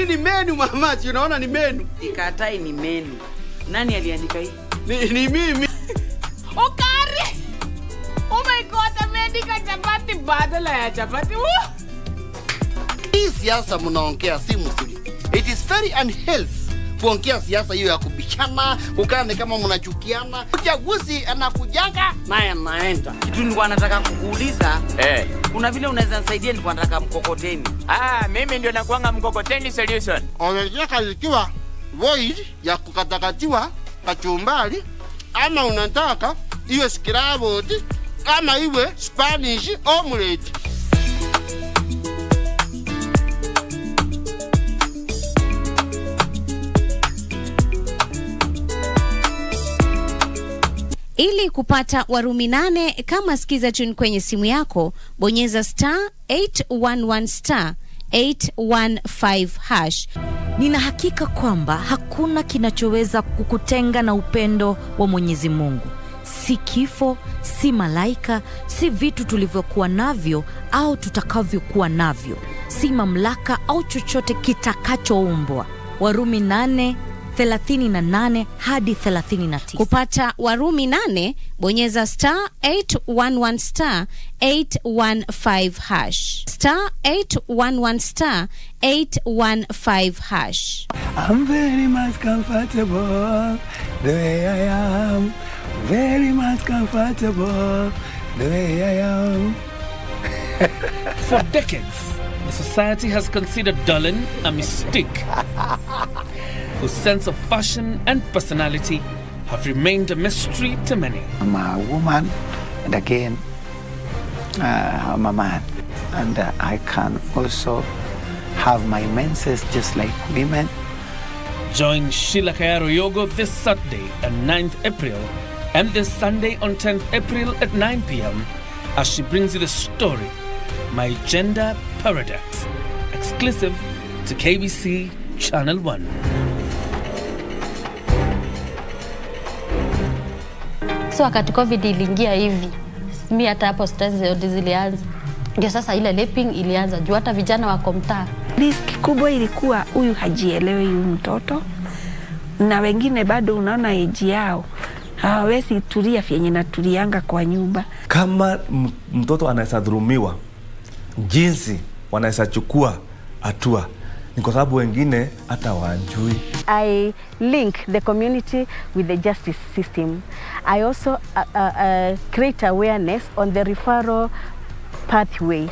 Hii ni menu mama, unaona ni menu. Ikatai ni menu. Nani aliandika hii? Ni mimi. Ukari! Oh my God, ameandika chapati badala ya chapati. Hii siasa mnaongea si mzuri. It is very unhealthy kuongea siasa hiyo ya kubishana, ukane kama mnachukiana. Uchaguzi anakujanga naye anaenda. Kitu nilikuwa nataka kukuuliza. Kuna vile unaweza nisaidia, nilikuwa nataka mkokoteni. Mimi ndio nakuanga mkokoteni solution. Unataka ikiwa void ya kukatakatiwa kachumbari, ama unataka iwe scrambled, ama iwe Spanish omelette. Ili kupata Warumi 8 kama skiza tune kwenye simu yako, bonyeza *811 *815#. Nina hakika kwamba hakuna kinachoweza kukutenga na upendo wa Mwenyezi Mungu. Si kifo, si malaika, si vitu tulivyokuwa navyo au tutakavyokuwa navyo, si mamlaka au chochote kitakachoumbwa. Warumi 8:38 hadi 39. Kupata Warumi 8, bonyeza *811 *815#. *811 *815#. I'm very much comfortable the way I am. Very much comfortable the way I am. For decades, the society has considered Dolan a mystique, whose sense of fashion and personality have remained a mystery to many. I'm a woman, and again, I'm a man. And I can also have my menses just like women. Join Sheila Kayaro Yogo this Saturday on 9th April and this Sunday on 10th April at 9 p.m. as she brings you the story, My Gender Paradox, exclusive to KBC Channel 1. So wakati COVID iliingia hivi, mimi hata hapo stress zote zilianza. Ndio sasa ile laping ilianza, juu hata vijana wako mtaa. Riski kubwa ilikuwa huyu hajielewi huyu mtoto, na wengine bado unaona age yao hawezi tulia vyenye natulianga kwa nyumba. Kama mtoto anaweza dhulumiwa, jinsi wanaweza chukua hatua ni kwa sababu wengine hata wanjui. I link the community with the justice system. I also create awareness on the referral pathway.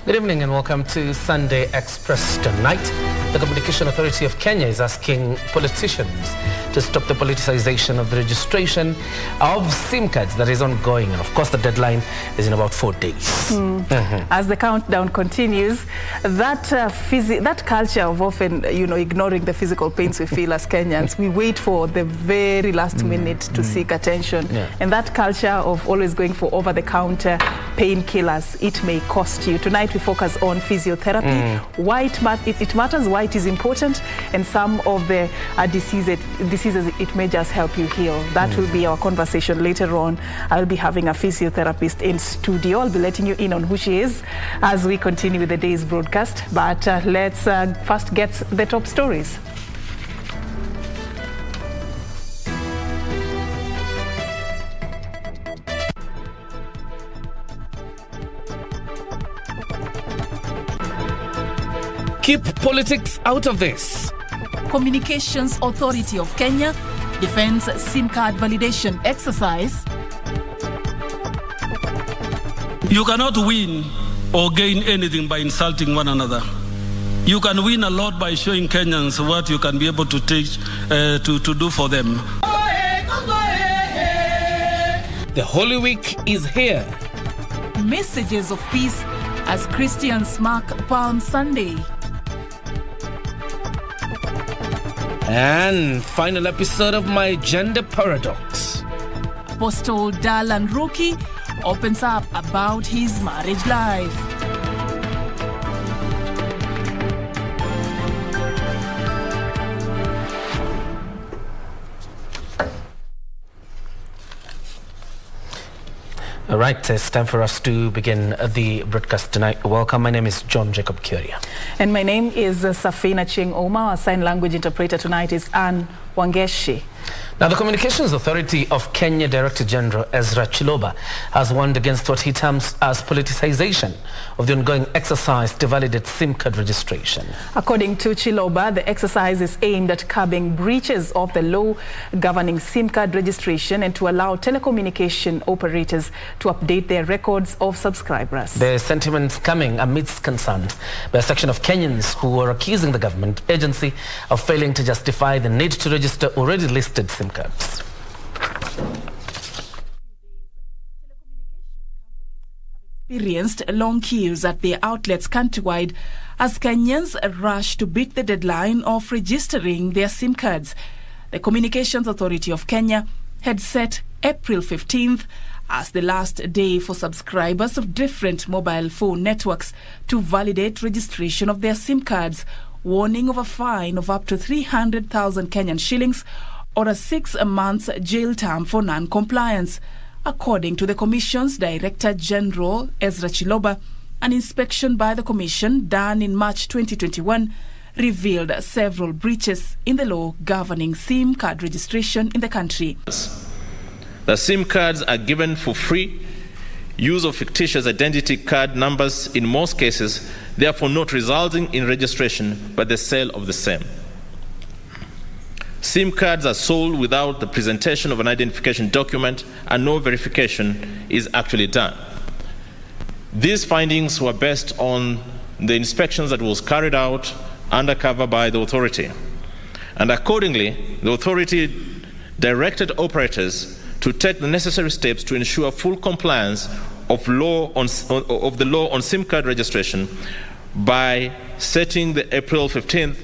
Good evening and welcome to Sunday Express tonight. The Communication Authority of Kenya is asking politicians to stop the politicization of the registration of SIM cards that is ongoing. And of course, the deadline is in about 4 days. As the countdown continues, that culture of often, ignoring the physical pains we feel as Kenyans, we wait for the very last minute to seek attention. And that culture of always going for over-the-counter painkillers, it may cost you. Tonight we focus on physiotherapy, why it matters, why it is important, and some of the diseases it may just help you heal. That will be our conversation later on. I'll be having a physiotherapist in studio. I'll be letting you in on who she is as we continue with the day's broadcast. But let's first get the top stories. Keep politics out of this. Communications Authority of Kenya defends SIM card validation exercise. You cannot win or gain anything by insulting one another. You can win a lot by showing Kenyans what you can be able to teach, to do for them. The Holy Week is here. Messages of peace as Christians mark Palm Sunday. And final episode of My Gender Paradox. Apostle Darlan Ruki opens up about his marriage life. All right, it's time for us to begin the broadcast tonight. Welcome, my name is John Jacob Kioria. And my name is Serfine Achieng. Our sign language interpreter tonight is Anne Wangeshi. Now, the Communications Authority of Kenya Director General Ezra Chiloba has warned against what he terms as politicization of the ongoing exercise to validate SIM card registration. According to Chiloba, the exercise is aimed at curbing breaches of the law governing SIM card registration and to allow telecommunication operators to update their records of subscribers. The sentiments coming amidst concerns by a section of Kenyans who are accusing the government agency of failing to justify the need to register already listed SIM cards. Experienced long queues at their outlets countrywide as Kenyans rush to beat the deadline of registering their SIM cards. The Communications Authority of Kenya had set April 15th as the last day for subscribers of different mobile phone networks to validate registration of their SIM cards, warning of a fine of up to 300,000 Kenyan shillings or a 6 months jail term for non-compliance. According to the Commission's Director General, Ezra Chiloba, an inspection by the Commission done in March 2021 revealed several breaches in the law governing SIM card registration in the country. The SIM cards are given for free, use of fictitious identity card numbers in most cases, therefore not resulting in registration but the sale of the same. SIM cards are sold without the presentation of an identification document and no verification is actually done. These findings were based on the inspections that was carried out undercover by the authority. And accordingly, the authority directed operators to take the necessary steps to ensure full compliance of the law on SIM card registration by setting the April 15th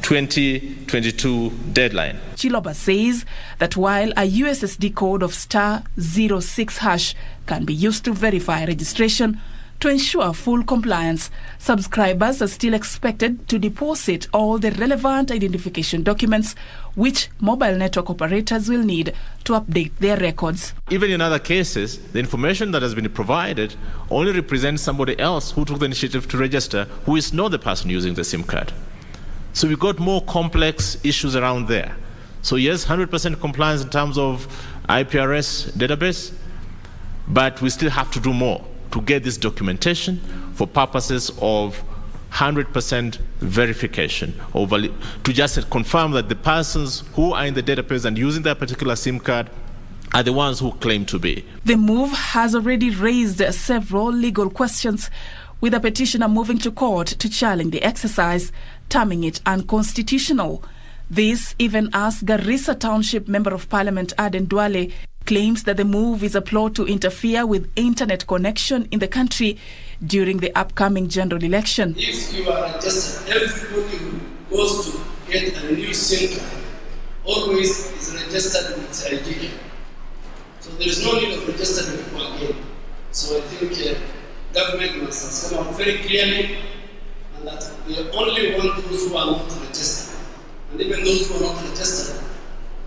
2022 deadline. Chiloba says that while a USSD code of *06# can be used to verify registration, to ensure full compliance, subscribers are still expected to deposit all the relevant identification documents which mobile network operators will need to update their records. Even in other cases, the information that has been provided only represents somebody else who took the initiative to register, who is not the person using the SIM card. So we've got more complex issues around there. So yes, 100% compliance in terms of IPRS database, but we still have to do more to get this documentation for purposes of 100% verification, to just confirm that the persons who are in the database and using that particular SIM card are the ones who claim to be. The move has already raised several legal questions, with a petitioner moving to court to challenge the exercise, terming it unconstitutional. This even as Garissa Township Member of Parliament Aden Duale claims that the move is a plot to interfere with internet connection in the country during the upcoming general election. If you are registered, everybody who goes to get a new SIM card always is registered with ID. So there is no need of registering people again. So I think government must come out very clearly, and that we only want those who are not registered. And even those who are not registered,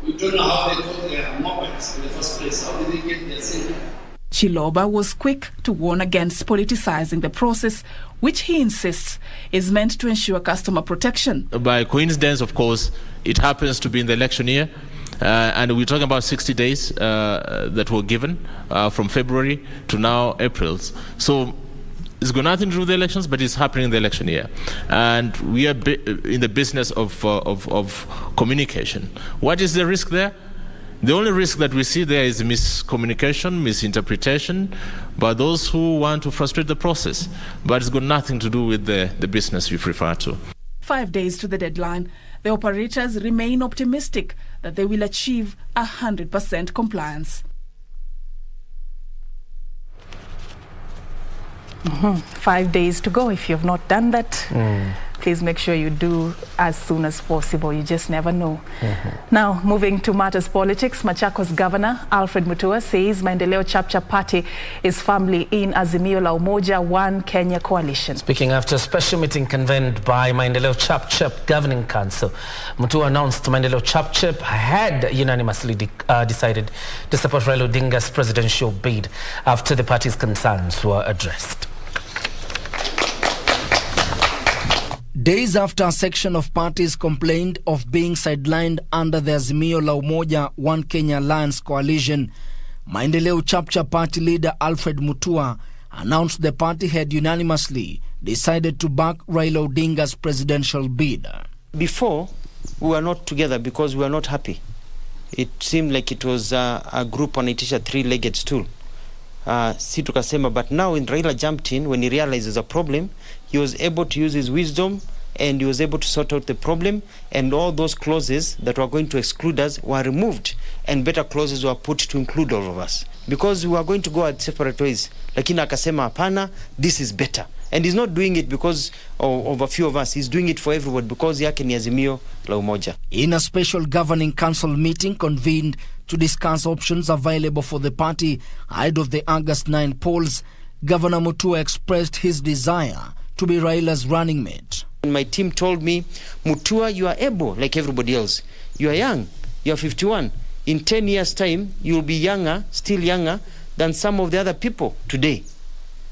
we don't know how they got their mobiles in the first place. How did they get their SIM card? Chiloba was quick to warn against politicizing the process, which he insists is meant to ensure customer protection. By coincidence, of course, it happens to be in the election year, and we're talking about 60 days that were given from February to now April. So it's got nothing to do with the elections, but it's happening in the election year. And we are in the business of communication. What is the risk there? The only risk that we see there is miscommunication, misinterpretation by those who want to frustrate the process. But it's got nothing to do with the business we refer to. 5 days to the deadline, the operators remain optimistic that they will achieve 100% compliance. 5 days to go. If you have not done that, please make sure you do as soon as possible. You just never know. Now, moving to matters politics, Machakos Governor Alfred Mutua says Maendeleo Chapchap Party is firmly in Azimio la Umoja One Kenya coalition. Speaking after a special meeting convened by Maendeleo Chapchap Governing Council, Mutua announced Maendeleo Chapchap had unanimously decided to support Raila Odinga's presidential bid after the party's concerns were addressed. Days after a section of parties complained of being sidelined under the Azimio la Umoja One Kenya Alliance coalition, Maendeleo Chapchap Party leader Alfred Mutua announced the party had unanimously decided to back Raila Odinga's presidential bid. Before, we were not together because we were not happy. It seemed like it was a group on a three-legged stool. Si tukasema, but now when Raila jumped in, when he realized there's a problem, he was able to use his wisdom and he was able to sort out the problem, and all those clauses that were going to exclude us were removed and better clauses were put to include all of us, because we were going to go at separate ways. Lakini akasema hapana, this is better. And he's not doing it because of a few of us. He's doing it for everyone because yake ni Azimio la Umoja. In a special governing council meeting convened to discuss options available for the party ahead of the August 9 polls, Governor Mutua expressed his desire to be Raila's running mate. My team told me, Mutua, you are able like everybody else. You are young. You are 51. In 10 years' time, you will be younger, still younger than some of the other people today.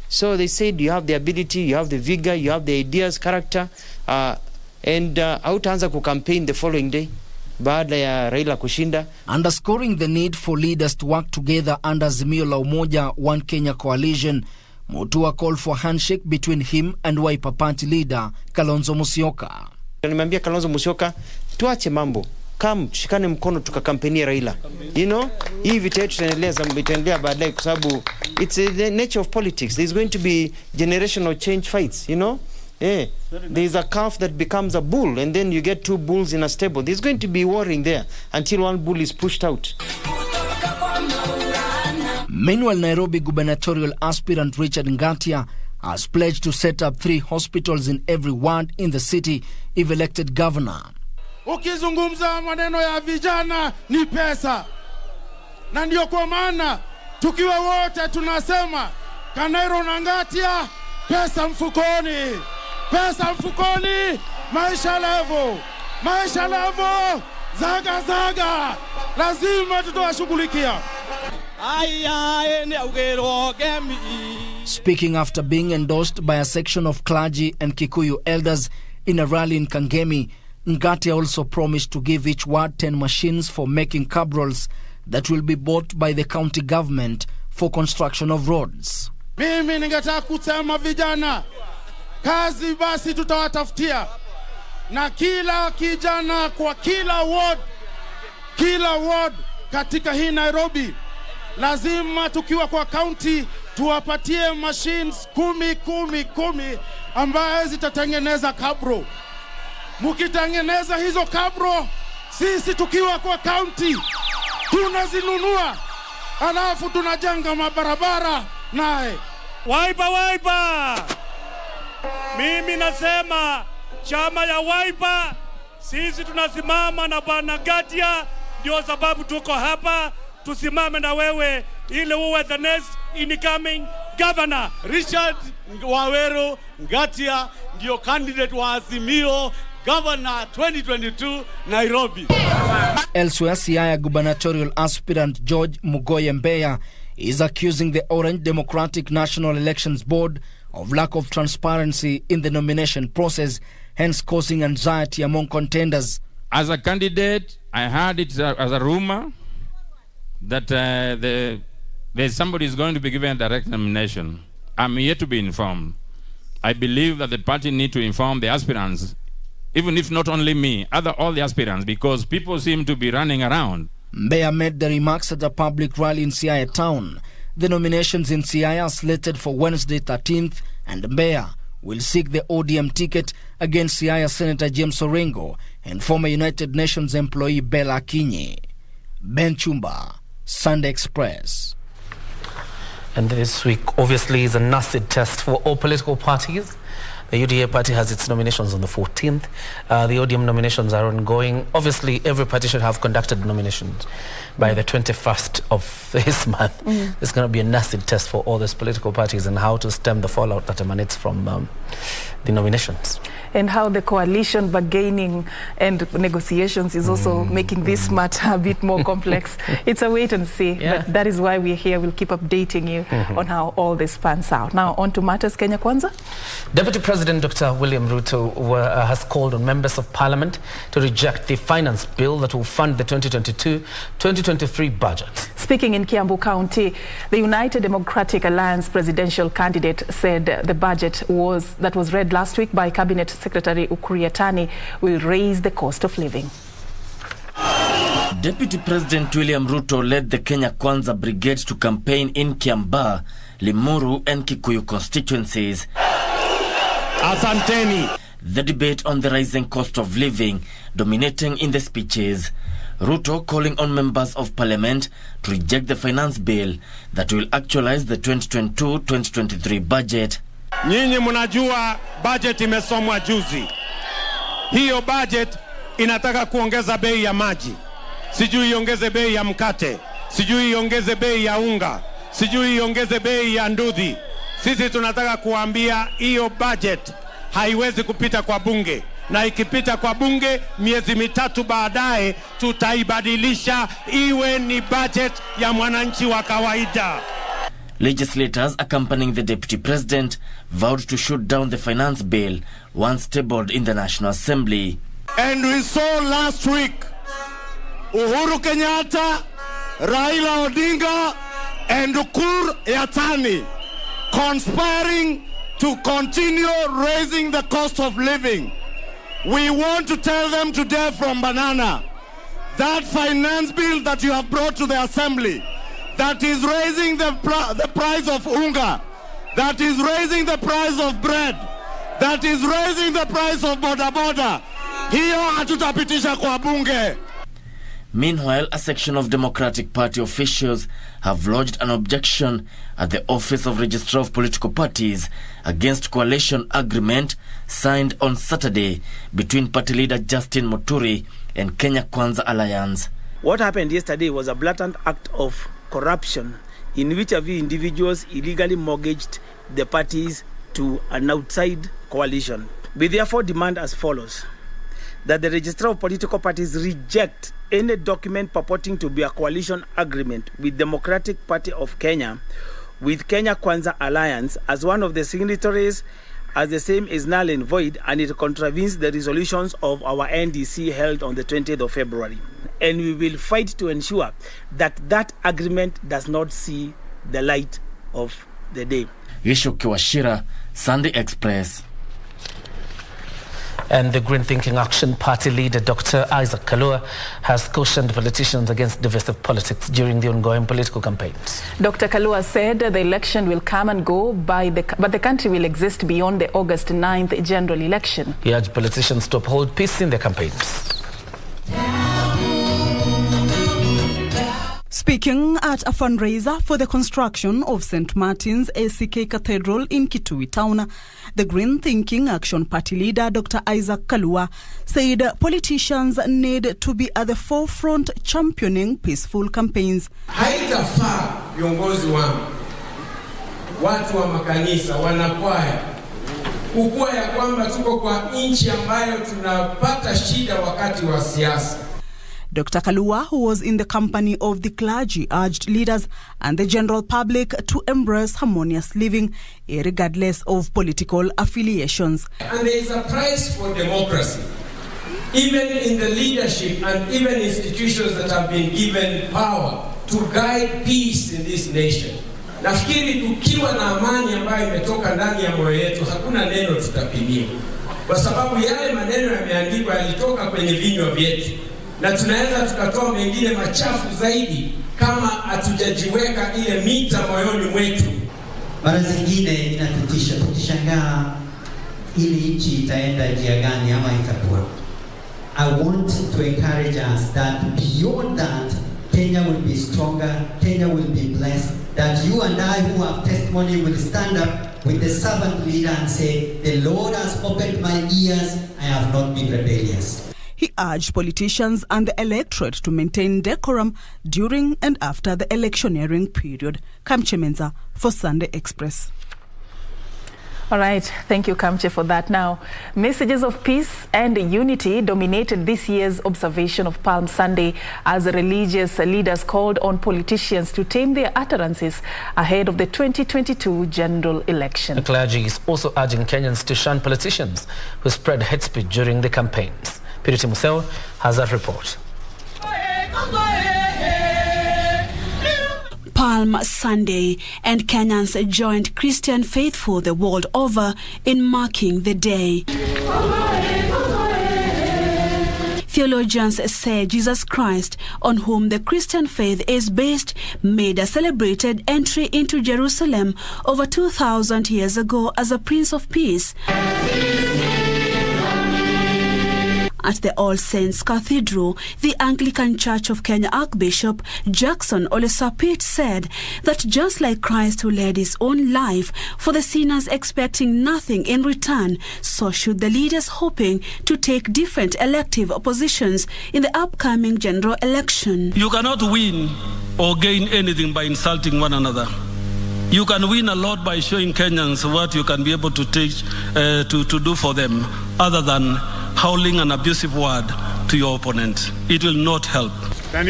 So they said you have the ability, you have the vigor, you have the ideas, character, and hautaanza kucampaign the following day baada ya Raila kushinda. Underscoring the need for leaders to work together under Azimio la Umoja One Kenya coalition, Mutua called for a handshake between him and Wiper Party leader Kalonzo Musyoka. Nimeambia Kalonzo Musyoka, tuache mambo. Come, tushikane mkono tukakampenia Raila. You know, hii vita yetu tutaendelea baadaye kwa sababu it's the nature of politics. There's going to be generational change fights, you know? Yeah. There's a calf that becomes a bull and then you get two bulls in a stable. There's going to be warring there until one bull is pushed out. Meanwhile, Nairobi gubernatorial aspirant Richard Ngatia has pledged to set up 3 hospitals in every ward in the city if elected governor. Ukizungumza maneno ya vijana ni pesa. Na ndio kwa maana tukiwa wote tunasema Kanairo na Ngatia, pesa mfukoni. Pesa mfukoni, maisha levo. Maisha levo, zaga zaga. Lazima tutawashughulikia. Speaking after being endorsed by a section of clergy and Kikuyu elders in a rally in Kangemi, Ngatia also promised to give each ward 10 machines for making cab rolls that will be bought by the county government for construction of roads. Mimi ningetaka kusema vijana, kazi basi tutawatafutia. Na kila kijana kwa kila ward katika hii Nairobi, lazima tukiwa kwa county tuwapatie machines 10 ambaye zitatengeneza kabro. Mukitengeneza hizo kabro, sisi tukiwa kwa county tunazinunua, alafu tunajenga mabarabara nae. Wiper! Mimi nasema chama ya Wiper, sisi tunasimama na Bwana Ngatia, ndio sababu tuko hapa. Tusimame na wewe ili uwe the next incoming Governor Richard Waweru Ngatia ndio candidate wa Azimio Governor 2022 Nairobi. Elsewhere, Siaya gubernatorial aspirant George Mugoye Mbeya is accusing the Orange Democratic National Elections Board of lack of transparency in the nomination process, hence causing anxiety among contenders. As a candidate, I heard it as a rumor that there's somebody is going to be given a direct nomination. I'm yet to be informed. I believe that the party need to inform the aspirants, even if not only me, all the aspirants, because people seem to be running around. Mbeya made the remarks at a public rally in Siaya town. The nominations in Siaya are slated for Wednesday 13th, and Mbeya will seek the ODM ticket against Siaya Senator James Orengo and former United Nations employee Bella Akinyi. Ben Chumba, Sunday Express. And this week, obviously, is an acid test for all political parties. The UDA party has its nominations on the 14th. The ODM nominations are ongoing. Obviously, every party should have conducted nominations by the 21st of this month. There's going to be an acid test for all these political parties and how to stem the fallout that emanates from the nominations. And how the coalition bargaining and negotiations is also making this matter a bit more complex. It's a wait and see, but that is why we're here. We'll keep updating you on how all this pans out. Now, on to matters Kenya Kwanza. Deputy President Dr. William Ruto has called on members of Parliament to reject the finance bill that will fund the 2022-2023 budget. Speaking in Kiambu County, the United Democratic Alliance presidential candidate said the budget that was read last week by Cabinet Secretary Ukuriatani will raise the cost of living. Deputy President William Ruto led the Kenya Kwanza Brigade to campaign in Kiambaa, Limuru and Kikuyu constituencies. Asanteni. The debate on the rising cost of living dominating in the speeches. Ruto calling on members of parliament to reject the finance bill that will actualize the 2022-2023 budget. Nyinyi mnajua budget imesomwa juzi. Hiyo budget inataka kuongeza bei ya maji. Sijui iongeze bei ya mkate. Sijui iongeze bei ya unga. Sijui iongeze bei ya ndudhi. Sisi tunataka kuambia hiyo budget haiwezi kupita kwa bunge. Na ikipita kwa bunge miezi mitatu baadaye tutaibadilisha iwe ni budget ya mwananchi wa kawaida. Legislators accompanying the deputy president vowed to shoot down the finance bill once tabled in the National Assembly. And we saw last week Uhuru Kenyatta, Raila Odinga and Ukur Yatani conspiring to continue raising the cost of living. We want to tell them today from Banana that finance bill that you have brought to the assembly that is raising the price of unga, that is raising the price of bread, that is raising the price of boda boda. Hiyo hatutapitisha kwa bunge. Meanwhile, a section of Democratic Party officials have lodged an objection at the Office of Registrar of Political Parties against coalition agreement signed on Saturday between party leader Justin Muturi and Kenya Kwanza Alliance. What happened yesterday was a blatant act of corruption in which a few individuals illegally mortgaged the parties to an outside coalition. We therefore demand as follows: that the Registrar of Political Parties reject any document purporting to be a coalition agreement with Democratic Party of Kenya, with Kenya Kwanza Alliance as one of the signatories, as the same is null and void, and it contravenes the resolutions of our NDC held on the 20th of February. And we will fight to ensure that that agreement does not see the light of the day. Yishu Kiwashira, Sunday Express. And the Green Thinking Action Party leader, Dr. Isaac Kalua, has cautioned politicians against divisive politics during the ongoing political campaigns. Dr. Kalua said the election will come and go, but the country will exist beyond the August 9th general election. He urged politicians to uphold peace in their campaigns. Speaking at a fundraiser for the construction of St. Martin's ACK Cathedral in Kitui Town, the Green Thinking Action Party leader, Dr. Isaac Kalua, said politicians need to be at the forefront championing peaceful campaigns. Haitafaa viongozi wangu watu wa makanisa, wanakwaya, kukua ya kwamba tuko kwa nchi ambayo tunapata shida wakati wa siasa. Dr. Kalua, who was in the company of the clergy, urged leaders and the general public to embrace harmonious living, regardless of political affiliations. And there is a price for democracy, even in the leadership and even institutions that have been given power to guide peace in this nation. Nafikiri tukiwa na amani ambayo imetoka ndani ya moyo yetu, hakuna neno tutapimia, kwa sababu yale maneno yameandikwa yalitoka kwenye vinywa vyetu, na tunaweza tukatoa mengine machafu zaidi kama hatujajiweka ile mita moyoni mwetu. Mara zingine inatutisha, tukishangaa ili nchi itaenda njia gani ama itakuwa. I want to encourage us that beyond that, Kenya will be stronger, Kenya will be blessed, that you and I who have testimony will stand up with the servant leader and say, the Lord has opened my ears, I have not been rebellious. He urged politicians and the electorate to maintain decorum during and after the electioneering period. Kamche Menza for Sunday Express. All right, thank you, Kamche, for that. Now, messages of peace and unity dominated this year's observation of Palm Sunday as religious leaders called on politicians to tame their utterances ahead of the 2022 general election. The clergy is also urging Kenyans to shun politicians who spread hate speech during the campaigns. Purity Museo has that report. Palm Sunday, and Kenyans joined Christian faithful the world over in marking the day. Theologians say Jesus Christ, on whom the Christian faith is based, made a celebrated entry into Jerusalem over 2,000 years ago as a Prince of Peace. At the All Saints Cathedral, the Anglican Church of Kenya Archbishop Jackson Olesapit said that just like Christ who led his own life for the sinners expecting nothing in return, so should the leaders hoping to take different elective positions in the upcoming general election. You cannot win or gain anything by insulting one another. You can win a lot by showing Kenyans what you can be able to teach, to do for them, other than howling an abusive word to your opponent. It will not help. At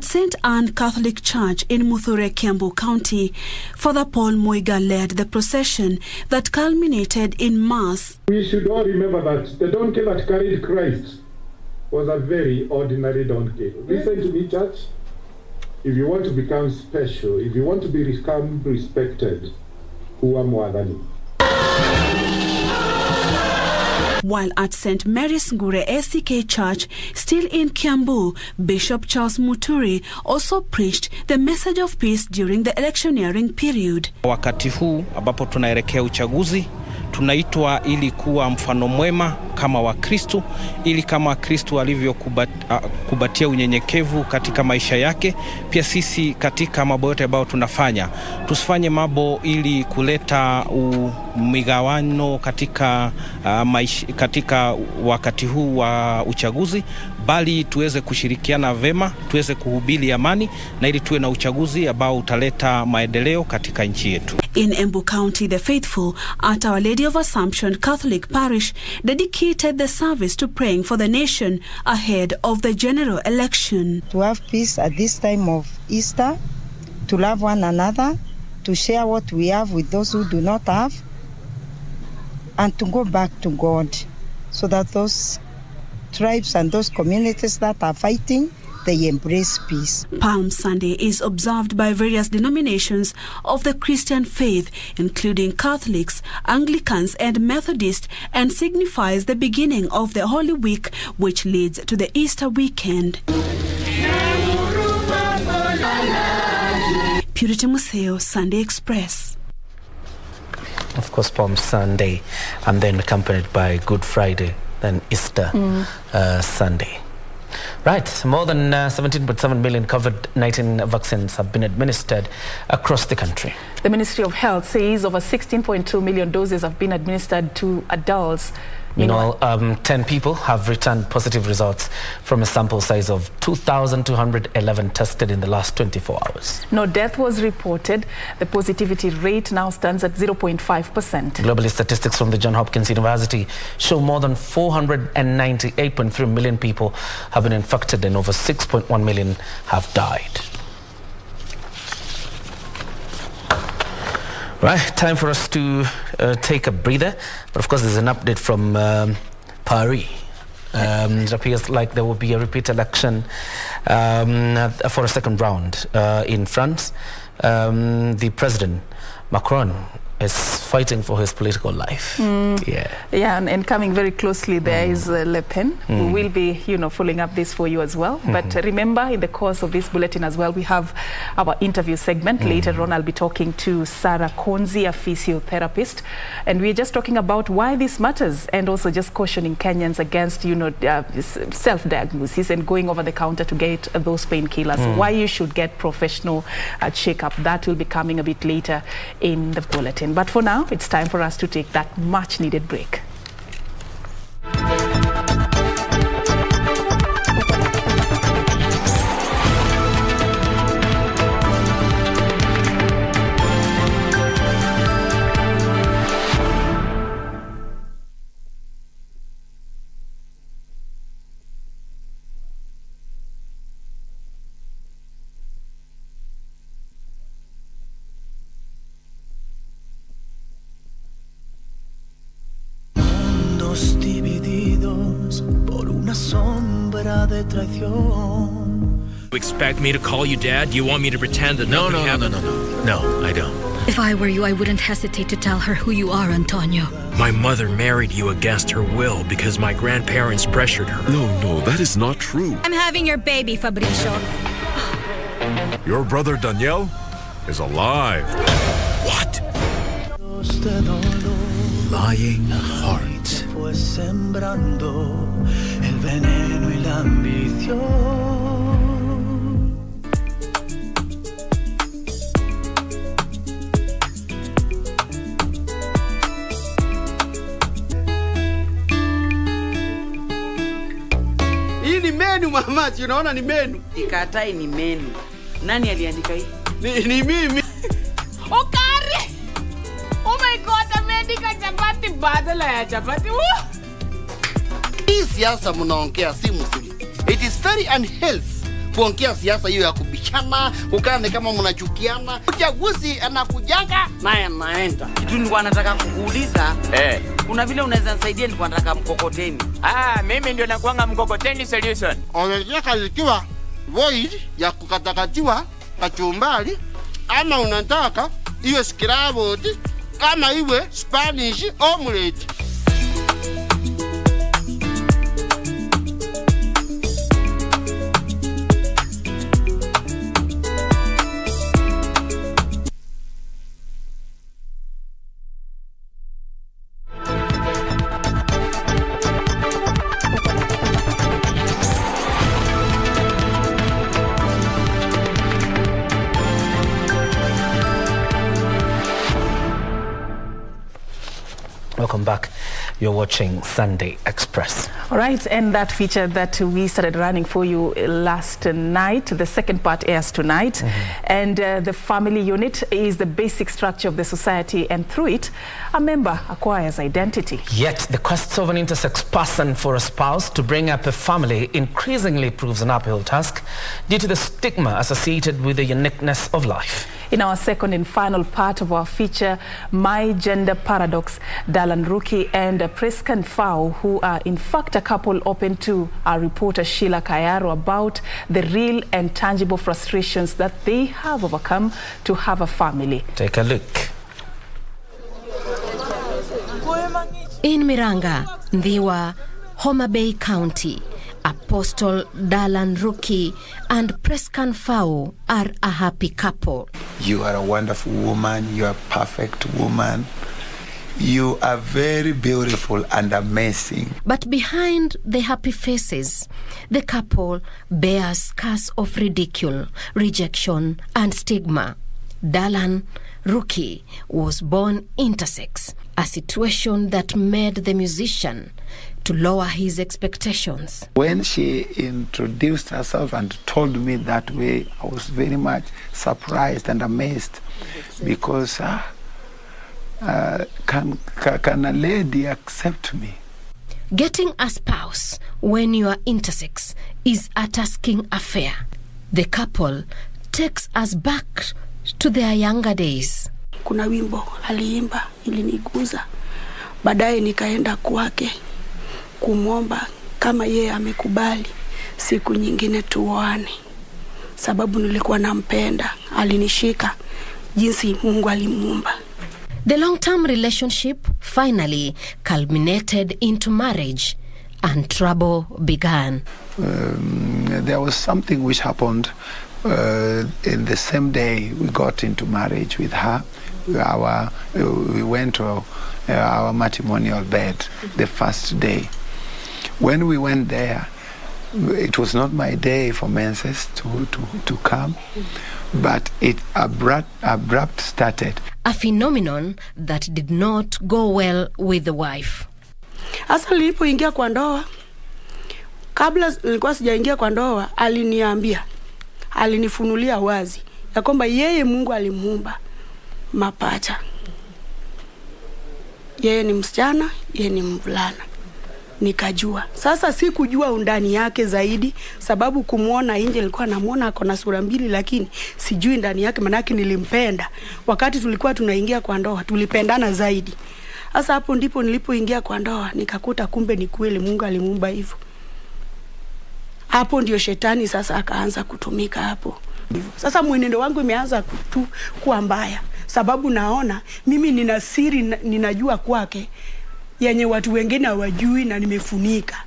St. Anne Catholic Church in Muthure, Kiambu County, Father Paul Moiga led the procession that culminated in Mass. We should all remember that the donkey that carried Christ was a very ordinary donkey. Listen to me, church. If you want to become special, if you want to become respected, who are more than you? While at St. Mary's Ngure ACK Church, still in Kiambu, Bishop Charles Muturi also preached the message of peace during the electioneering period. Wakati huu ambapo tunaelekea uchaguzi, tunaitwa ili kuwa mfano mwema kama wa Kristo, ili kama Kristo alivyokubatia unyenyekevu katika maisha yake, pia sisi katika mambo yote ambayo tunafanya, tusifanye mambo ili kuleta migawano katika katika wakati huu wa uchaguzi, bali tuweze kushirikiana vema, tuweze kuhubiri amani, na ili tuwe na uchaguzi ambao utaleta maendeleo katika nchi yetu. In Embu County, the faithful at Our Lady of Assumption Catholic Parish dedicated the service to praying for the nation ahead of the general election. To have peace at this time of Easter, to love one another, to share what we have with those who do not have, and to go back to God, so that those tribes and those communities that are fighting, they embrace peace. Palm Sunday is observed by various denominations of the Christian faith, including Catholics, Anglicans, and Methodists, and signifies the beginning of the Holy Week, which leads to the Easter weekend. Purity Museo, Sunday Express. Of course, Palm Sunday, and then accompanied by Good Friday, then Easter Sunday. Right, more than 17.7 million COVID-19 vaccines have been administered across the country. The Ministry of Health says over 16.2 million doses have been administered to adults Meanwhile, 10 people have returned positive results from a sample size of 2,211 tested in the last 24 hours. No death was reported. The positivity rate now stands at 0.5%. Globally, statistics from the Johns Hopkins University show more than 498.3 million people have been infected and over 6.1 million have died. Right, time for us to take a breather. But of course, there's an update from Paris. It appears like there will be a repeat election for a second round in France. The president, Macron, is fighting for his political life. Yeah, and coming very closely there is Le Pen, who will be, following up this for you as well. But remember, in the course of this bulletin as well, we have our interview segment. Later on, I'll be talking to Sarah Konzi, a physiotherapist, and we're just talking about why this matters, and also just cautioning Kenyans against, self-diagnosis and going over the counter to get those painkillers. Why you should get professional checkup. That will be coming a bit later in the bulletin. But for now, it's time for us to take that much-needed break. Divididos por una sombra de traición. You expect me to call you Dad? Do you want me to pretend that nothing happened? No, I don't. If I were you, I wouldn't hesitate to tell her who you are, Antonio. My mother married you against her will because my grandparents pressured her. No, that is not true. I'm having your baby, Fabricio. Your brother Daniel is alive. What? Lying heart. Fue sembrando el veneno y la ambición. Hii ni menu mama, unaona ni menu. Ikatai ni menu. Nani aliandika hii? Ni mimi. Okari! Oh my God, ameandika chapati badala ya chapati. Hii siasa mnaongea si mzuri. It is very unhealthy kuongea siasa hiyo ya kubishana, ukane kama mnachukiana. Uchaguzi anakujanga naye anaenda. Kitu nilikuwa nataka kukuuliza. Kuna vile unaweza nisaidia, nilikuwa nataka mkokoteni. Mimi ndio nakuanga mkokoteni solution. Unataka ikiwa void ya kukatakatiwa kachumbali, ama unataka iwe scrambled, ama iwe Spanish omelette. Welcome back. You're watching Sunday Express. All right, and that feature that we started running for you last night, the second part airs tonight. And the family unit is the basic structure of the society, and through it, a member acquires identity. Yet the quest of an intersex person for a spouse to bring up a family increasingly proves an uphill task due to the stigma associated with the uniqueness of life. In our second and final part of our feature, My Gender Paradox, Dalan Ruki and Prescan Fau, who are in fact a couple, open to our reporter Sheila Kayaro about the real and tangible frustrations that they have overcome to have a family. Take a look. In Miranga, Ndiwa, Homa Bay County, Apostle Dalan Ruki and Prescan Fau are a happy couple. You are a wonderful woman. You are a perfect woman. You are very beautiful and amazing. But behind the happy faces, the couple bears scars of ridicule, rejection, and stigma. Dalan Ruki was born intersex, a situation that made the musician to lower his expectations. When she introduced herself and told me that way, I was very much surprised and amazed because can a lady accept me? Getting a spouse when you are intersex is a tasking affair. The couple takes us back to their younger days. Kuna wimbo aliimba iliniguza. Baadaye nikaenda kwake kumwomba kama yeye amekubali siku nyingine tuoane. Sababu nilikuwa nampenda, alinishika jinsi Mungu alimuumba. The long-term relationship finally culminated into marriage and trouble began. There was something which happened in the same day we got into marriage with her. We went to our matrimonial bed the first day. When we went there, it was not my day for menses to come, but it abrupt started. A phenomenon that did not go well with the wife. Asa nilipoingia kwa ndoa, kabla nilikuwa sijaingia kwa ndoa, alinifunulia wazi ya kwamba yeye Mungu alimuumba mapacha. Yeye ni msichana, yeye ni mvulana. Nikajua. Sasa sikujua undani yake zaidi sababu kumuona nje nilikuwa namuona ako na sura mbili lakini sijui ndani yake manake nilimpenda. Wakati tulikuwa tunaingia kwa ndoa tulipendana zaidi. Sasa hapo ndipo nilipoingia kwa ndoa nikakuta kumbe ni kweli Mungu alimuumba hivyo. Hapo ndio shetani sasa akaanza kutumika hapo. Sasa mwenendo wangu imeanza kuwa mbaya sababu naona mimi nina siri ninajua kwake yenye watu wengine hawajui na nimefunika.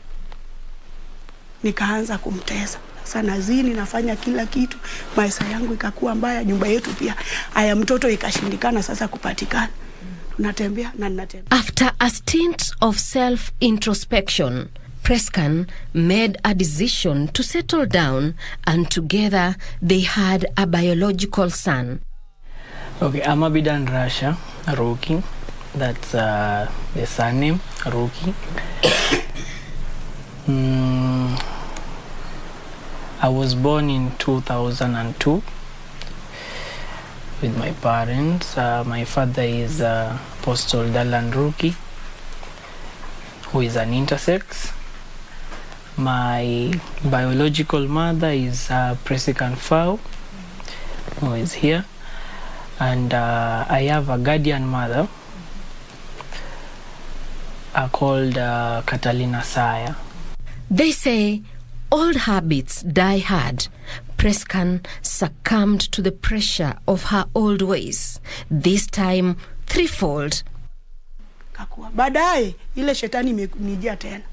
Nikaanza kumtesa. Sasa nazini nafanya kila kitu, maisha yangu ikakuwa mbaya, nyumba yetu pia aya mtoto ikashindikana sasa kupatikana. Tunatembea na ninatembea. After a stint of self-introspection, Prescan made a decision to settle down and together they had a biological son. Okay, I'm Abidan Rasha, Ruki. That's the surname, Ruki. I was born in 2002 with my parents. My father is Apostle Dalan Ruki, who is an intersex. My biological mother is Presican Fau, who is here. And I have a guardian mother called Catalina Saya. They say old habits die hard. Prescan succumbed to the pressure of her old ways, this time threefold. Baadaye ile shetani imenijia tena.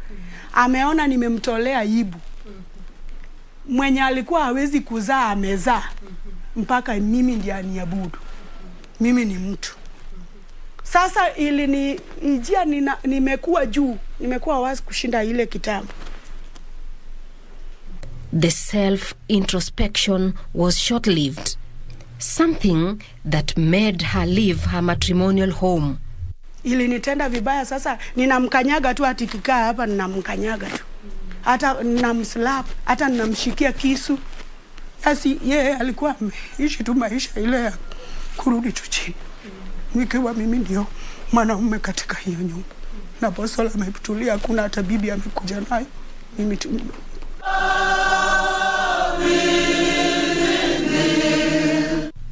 Ameona nimemtolea aibu. Mwenye alikuwa hawezi kuzaa amezaa. Mpaka mimi ndiye aniabudu. Mimi ni mtu. Sasa ili nijia nimekuwa juu, nimekuwa wazi kushinda ile kitambo. The self-introspection was short-lived, something that made her leave her matrimonial home. Ili nitenda vibaya sasa, ninamkanyaga tu atikikaa hapa ninamkanyaga tu. Hata ninamslap, hata ninamshikia kisu. Asi yeye alikuwa ameishi tu maisha ile ya kurudi tu chini. Nikiwa mimi ndio mwanaume katika hiyo nyumba. Na bosi ametulia, hakuna hata bibi amekuja naye. Mimi tu.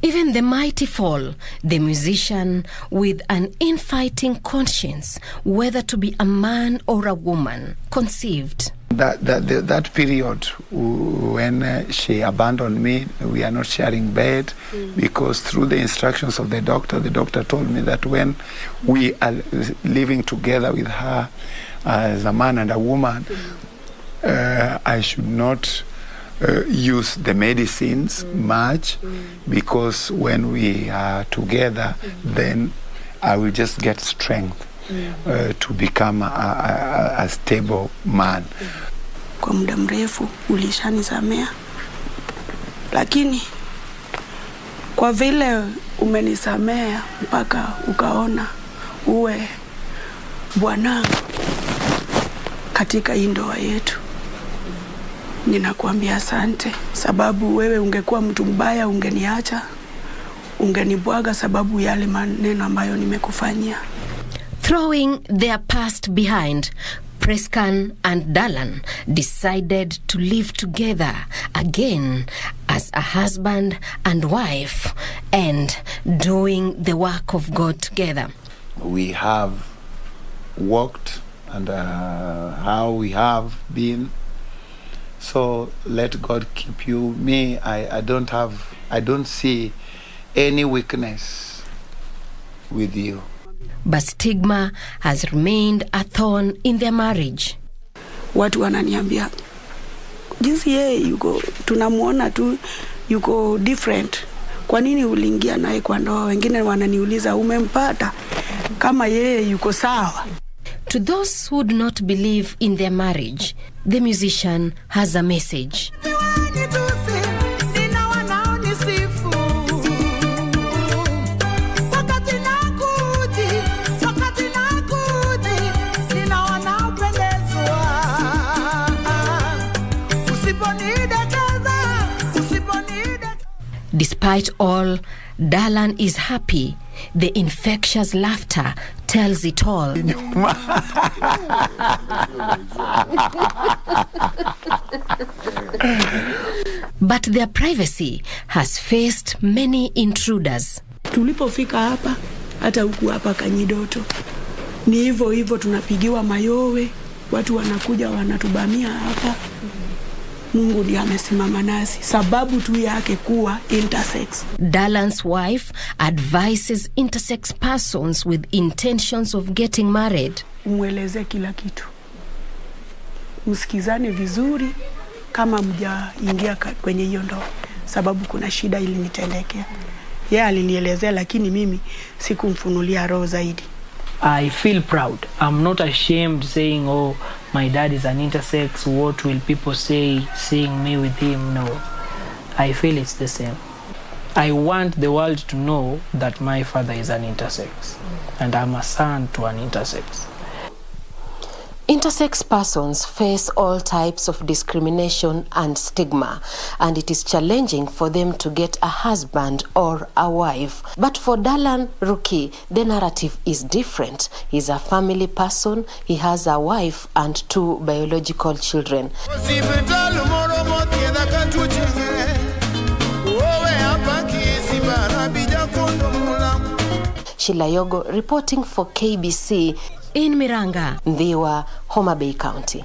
Even the mighty fall, the musician with an infighting conscience, whether to be a man or a woman, conceived. That period when she abandoned me, we are not sharing bed because through the instructions of the doctor told me that when we are living together with her as a man and a woman, I should not use the medicines much because when we are together, then I will just get strength to become a stable man. Kwa muda mrefu ulishanisamea, lakini Kwa vile umenisamea mpaka ukaona uwe bwana katika hii ndoa yetu, ninakuambia asante, sababu wewe ungekuwa mtu mbaya ungeniacha, ungenibwaga sababu yale maneno ambayo nimekufanyia. Throwing their past behind, Prescan and Dalan decided to live together again as a husband and wife and doing the work of God together. We have walked and how we have been. So let God keep you. Me, I don't see any weakness with you. But stigma has remained a thorn in their marriage. Watu wananiambia jinsi yeye yuko, tunamuona tu yuko different. Kwa nini uliingia naye kwa ndoa? Wengine wananiuliza umempata kama yeye yuko sawa. To those who do not believe in their marriage, the musician has a message. Despite all, Dalan is happy. The infectious laughter tells it all. But their privacy has faced many intruders. Tulipofika hapa, hata huku hapa Kanyidoto, ni hivyo tunapigiwa mayowe, watu wanakuja wanatubamia hapa. Mungu ndiye amesimama nasi sababu tu yake kuwa intersex. Dalan's wife advises intersex persons with intentions of getting married. Umweleze kila kitu. Msikizane vizuri kama mjaingia kwenye hiyo ndoa, sababu kuna shida ilinitendekea. Yeye alinielezea lakini mimi sikumfunulia roho zaidi. I feel proud. I'm not ashamed saying, oh, my dad is an intersex. What will people say seeing me with him? No. I feel it's the same. I want the world to know that my father is an intersex. And I'm a son to an intersex. Intersex persons face all types of discrimination and stigma, and it is challenging for them to get a husband or a wife. But for Dalan Ruki, the narrative is different. He's a family person, he has a wife and 2 biological children. Sheila Yogo reporting for KBC in Miranga, Ndhiwa, Homa Bay County.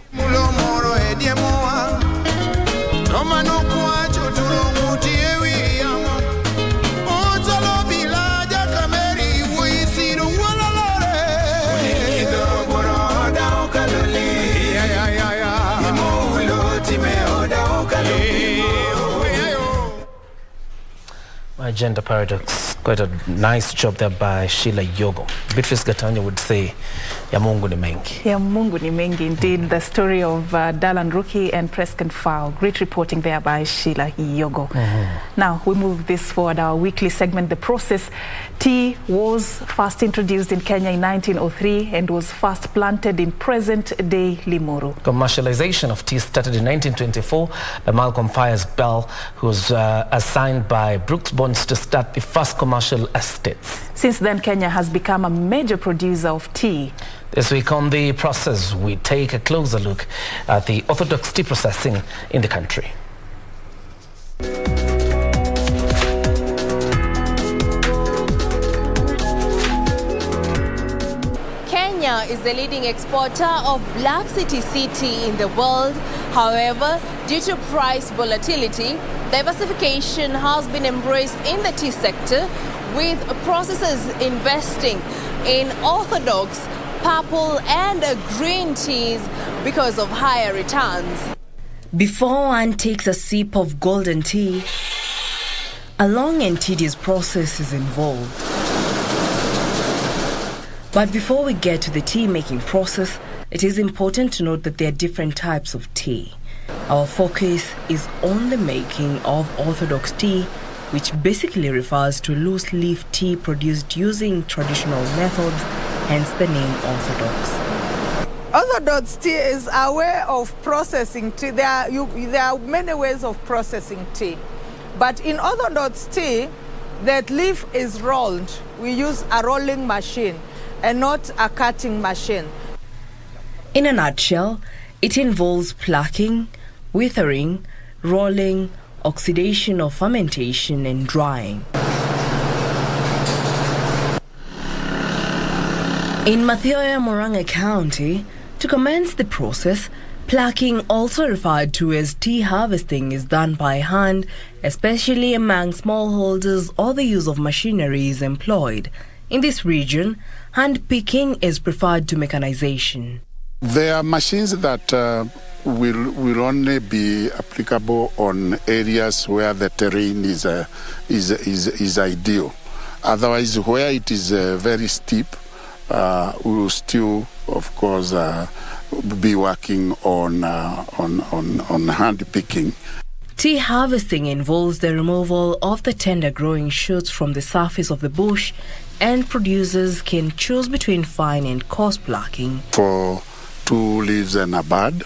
My gender paradox. Quite a nice job there by Sheila Yogo. Beatrice Gatanya would say, ya Mungu ni mengi. Ya Mungu ni mengi indeed. The story of Dalan Ruki and Prescan Fowl. Great reporting there by Sheila Yogo. Now, we move this forward, our weekly segment, The Process. Tea was first introduced in Kenya in 1903 and was first planted in present-day Limuru. Commercialization of tea started in 1924 by Malcolm Fires Bell, who was assigned by Brooks Bonds to start the first commercial estates. Since then, Kenya has become a major producer of tea. This week on The Process, we take a closer look at the orthodox tea processing in the country. Kenya is the leading exporter of Black City tea in the world. However, due to price volatility, diversification has been embraced in the tea sector, with processors investing in orthodox, purple and green teas because of higher returns. Before one takes a sip of golden tea, a long and tedious process is involved. But before we get to the tea making process, it is important to note that there are different types of tea. Our focus is on the making of orthodox tea, which basically refers to loose leaf tea produced using traditional methods, hence the name orthodox. Orthodox tea is a way of processing tea. There are many ways of processing tea. But in orthodox tea, that leaf is rolled. We use a rolling machine and not a cutting machine. In a nutshell, it involves plucking, withering, rolling, oxidation or fermentation, and drying. In Mathioya, Murang'a County, to commence the process, plucking, also referred to as tea harvesting, is done by hand, especially among smallholders, or the use of machinery is employed. In this region, hand picking is preferred to mechanization. There are machines that will only be applicable on areas where the terrain is ideal. Otherwise, where it is very steep, we will still, of course, be working on hand picking. Tea harvesting involves the removal of the tender growing shoots from the surface of the bush, and producers can choose between fine and coarse plucking. For 2 leaves and a bud,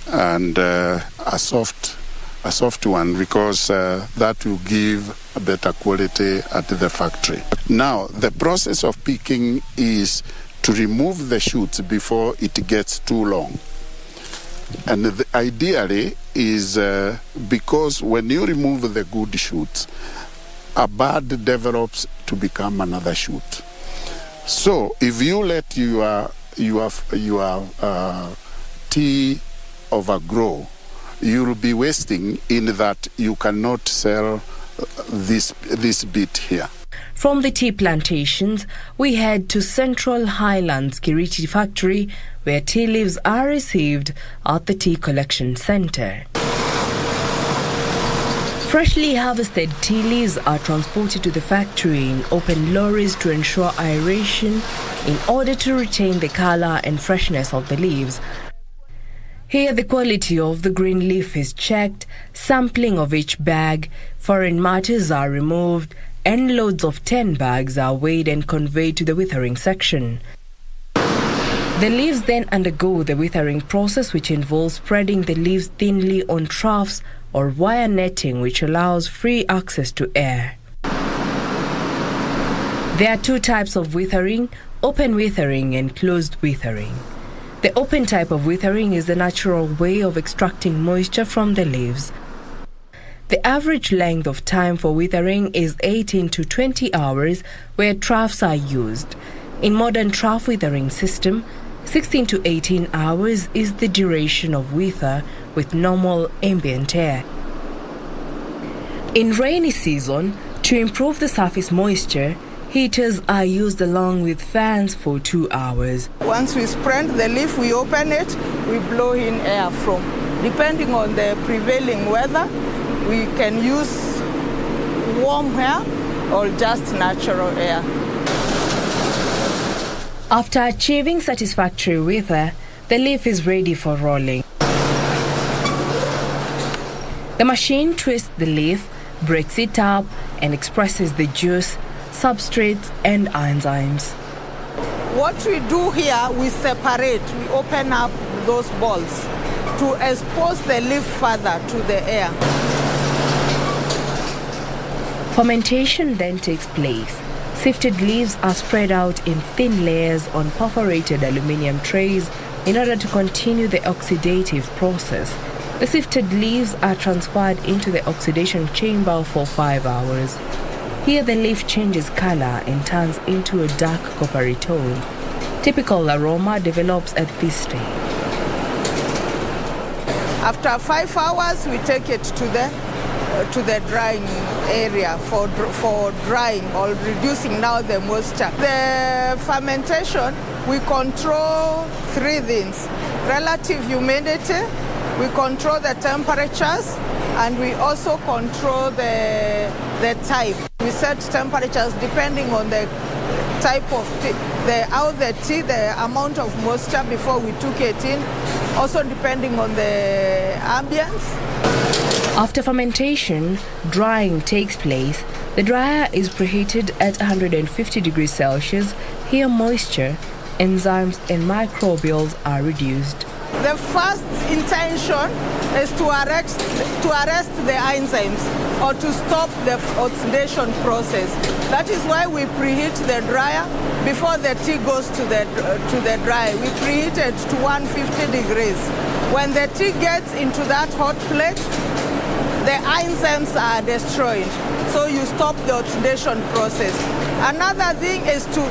and a soft one, because that will give a better quality at the factory. Now, the process of picking is to remove the shoots before it gets too long. And ideally is because when you remove the good shoots, a bud develops to become another shoot. So if you let your tea overgrow, you'll be wasting in that you cannot sell this bit here. From the tea plantations, we head to Central Highlands Kiriti factory, where tea leaves are received at the tea collection center. Freshly harvested tea leaves are transported to the factory in open lorries to ensure aeration in order to retain the color and freshness of the leaves. Here the quality of the green leaf is checked, sampling of each bag, foreign matters are removed, and loads of 10 bags are weighed and conveyed to the withering section. The leaves then undergo the withering process, which involves spreading the leaves thinly on troughs or wire netting, which allows free access to air. There are 2 types of withering: open withering and closed withering. The open type of withering is the natural way of extracting moisture from the leaves. The average length of time for withering is 18 to 20 hours, where troughs are used. In modern trough withering system, 16 to 18 hours is the duration of wither with normal ambient air. In rainy season, to improve the surface moisture, heaters are used along with fans for 2 hours. Once we spread the leaf, we open it, we blow in air from. Depending on the prevailing weather, we can use warm air or just natural air. After achieving satisfactory wither, the leaf is ready for rolling. The machine twists the leaf, breaks it up, and expresses the juice, substrates, and enzymes. What we do here, we separate, we open up those balls to expose the leaf further to the air. Fermentation then takes place. Sifted leaves are spread out in thin layers on perforated aluminium trays in order to continue the oxidative process. The sifted leaves are transferred into the oxidation chamber for 5 hours. Here the leaf changes color and turns into a dark coppery tone. Typical aroma develops at this stage. After 5 hours, we take it to the drying area for drying or reducing now the moisture. The fermentation, we control 3 things: relative humidity, we control the temperatures, and we also control the type. We set temperatures depending on the type of tea, the amount of moisture before we took it in, also depending on the ambience. After fermentation, drying takes place. The dryer is preheated at 150 degrees Celsius. Here moisture, enzymes and microbials are reduced. The first intention is to arrest the enzymes or to stop the oxidation process. That is why we preheat the dryer before the tea goes to the dryer. We preheat it to 150 degrees. When the tea gets into that hot plate, the enzymes are destroyed. So you stop the oxidation process. Another thing is to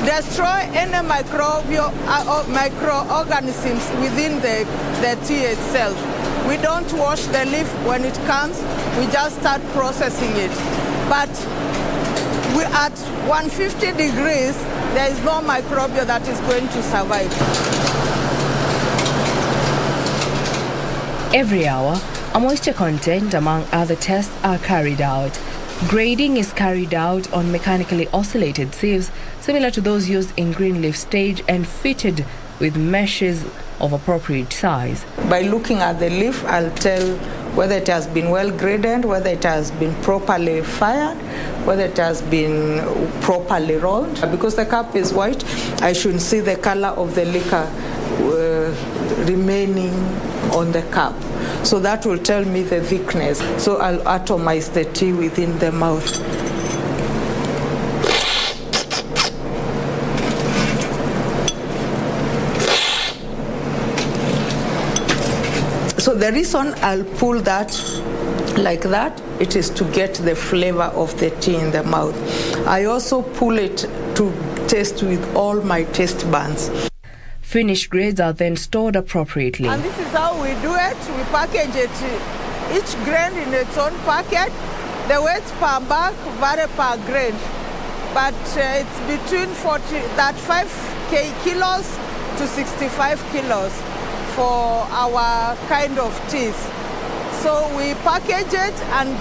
destroy any microorganisms within the tea itself. We don't wash the leaf when it comes, we just start processing it. But at 150 degrees, there is no microbial that is going to survive. Every hour, a moisture content, among other tests, are carried out. Grading is carried out on mechanically oscillated sieves, similar to those used in green leaf stage and fitted with meshes of appropriate size. By looking at the leaf, I'll tell whether it has been well graded, whether it has been properly fired, whether it has been properly rolled. Because the cup is white, I should see the color of the liquor remaining on the cup. So that will tell me the thickness. So I'll atomize the tea within the mouth. So the reason I'll pull that like that, it is to get the flavor of the tea in the mouth. I also pull it to taste with all my taste buds. Finished grades are then stored appropriately. And this is how we do it. We package it, each grain in its own packet. The weight per bag vary per grain, but it's between 35 kilos to 65 kilos for our kind of teas. So we package it, and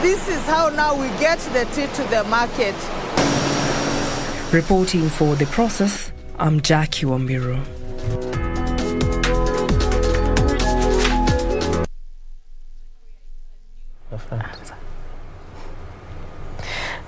this is how now we get the tea to the market. Reporting for The Process, I'm Jackie Wambiru.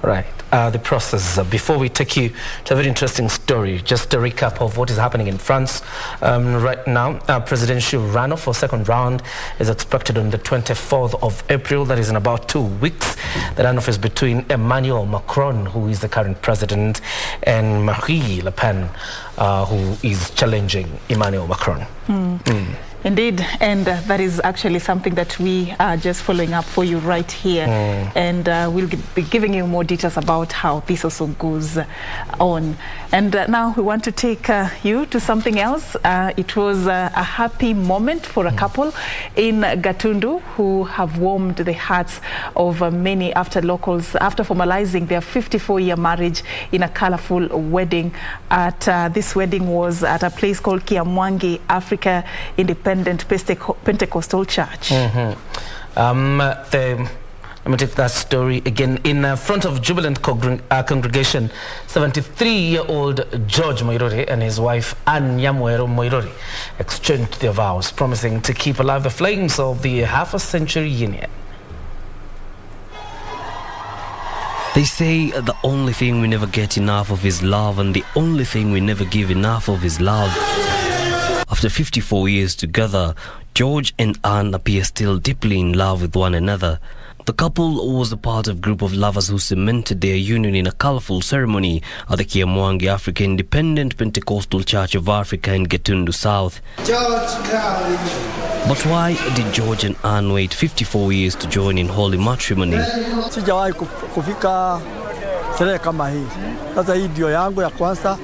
Right. The Process. Before we take you to a very interesting story, just a recap of what is happening in France. Right now, presidential runoff for second round is expected on the 24th of April. That is in about 2 weeks. The runoff is between Emmanuel Macron, who is the current president, and Marine Le Pen, who is challenging Emmanuel Macron. Indeed, and that is actually something that we are just following up for you right here. And we'll be giving you more details about how this also goes on. And now we want to take you to something else. It was a happy moment for a couple in Gatundu who have warmed the hearts of many after formalizing their 54-year marriage in a colorful wedding. This wedding was at a place called Kiamwangi Africa Independent Pentecostal Church. Let me take that story again. In front of jubilant congregation, 73-year-old George Moirori and his wife Anne Nyamwero Moirori exchanged their vows, promising to keep alive the flames of the half-a-century union. They say the only thing we never get enough of is love, and the only thing we never give enough of is love. After 54 years together, George and Anne appear still deeply in love with one another. The couple was a part of a group of lovers who cemented their union in a colorful ceremony at the Kiamwangi Africa Independent Pentecostal Church of Africa in Gatundu South. But why did George and Anne wait 54 years to join in holy matrimony? Sijawahi kufika sherehe kama hii. Sasa hii ndio yangu ya kwanza,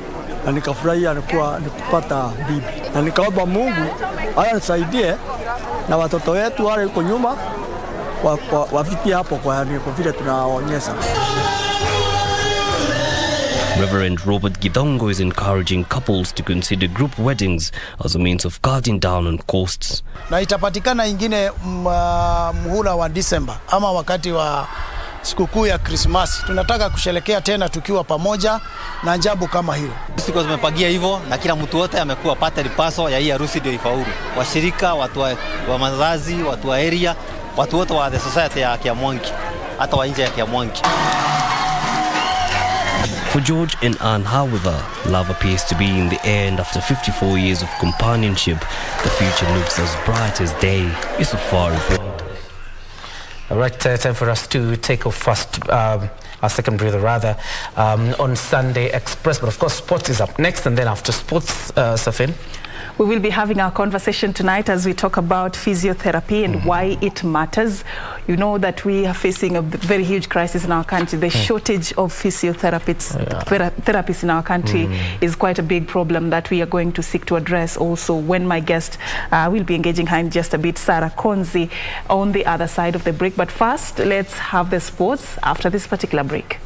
na nikafurahia nikupata bibi. Na nikaomba Mungu anisaidie na watoto wetu wale huko nyuma wafikie hapo kwa vile tunaonyesha. Reverend Robert Gidongo is encouraging couples to consider group weddings as a means of cutting down on costs. Na itapatikana ingine muhula wa Disemba ama wakati wa sikukuu ya Krismasi. Tunataka kusherehekea tena tukiwa pamoja na jambo kama hilo. Sisi tumepagia hivyo na kila mtu wote amekuwa part and parcel ya hii harusi ndio ifaulu. Washirika, watu wa mazazi, watu wa area, watu wote wa the society ya Kiamwangi, hata wa nje ya Kiamwangi. For George and Anne, however, love appears to be in the air, and after 54 years of companionship, the future looks as bright as day. It's a far report. All right, time for us to take off first, our second breather rather, on Sunday Express. But of course, sports is up next, and then after sports, Serfine. We will be having our conversation tonight as we talk about physiotherapy and why it matters. You know that we are facing a very huge crisis in our country. The shortage of therapists in our country is quite a big problem that we are going to seek to address also when my guest will be engaging her in just a bit, Sarah Konzi, on the other side of the break. But first, let's have the sports after this particular break.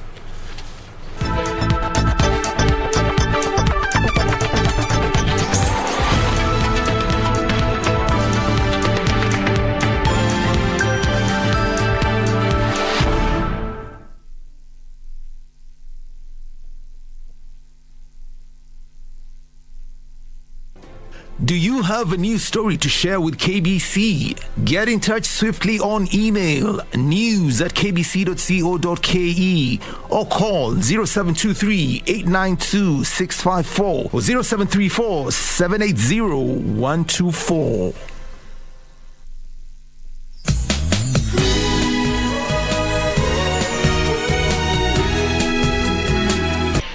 Do you have a news story to share with KBC? Get in touch swiftly on email news@kbc.co.ke or call 0723-892-654 or 0734-780-124.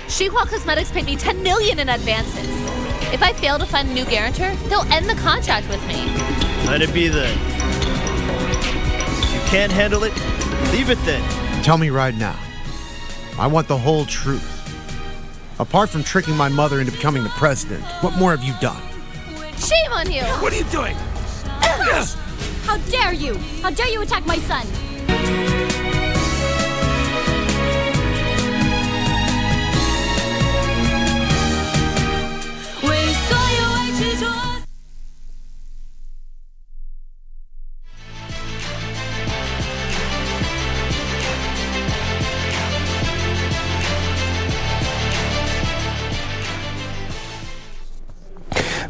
Shihua Cosmetics paid me $10 million in advances. If I fail to find a new guarantor, they'll end the contract with me. Let it be then. If you can't handle it, leave it then. Tell me right now. I want the whole truth. Apart from tricking my mother into becoming the president, what more have you done? Shame on you! What are you doing? How dare you! How dare you attack my son!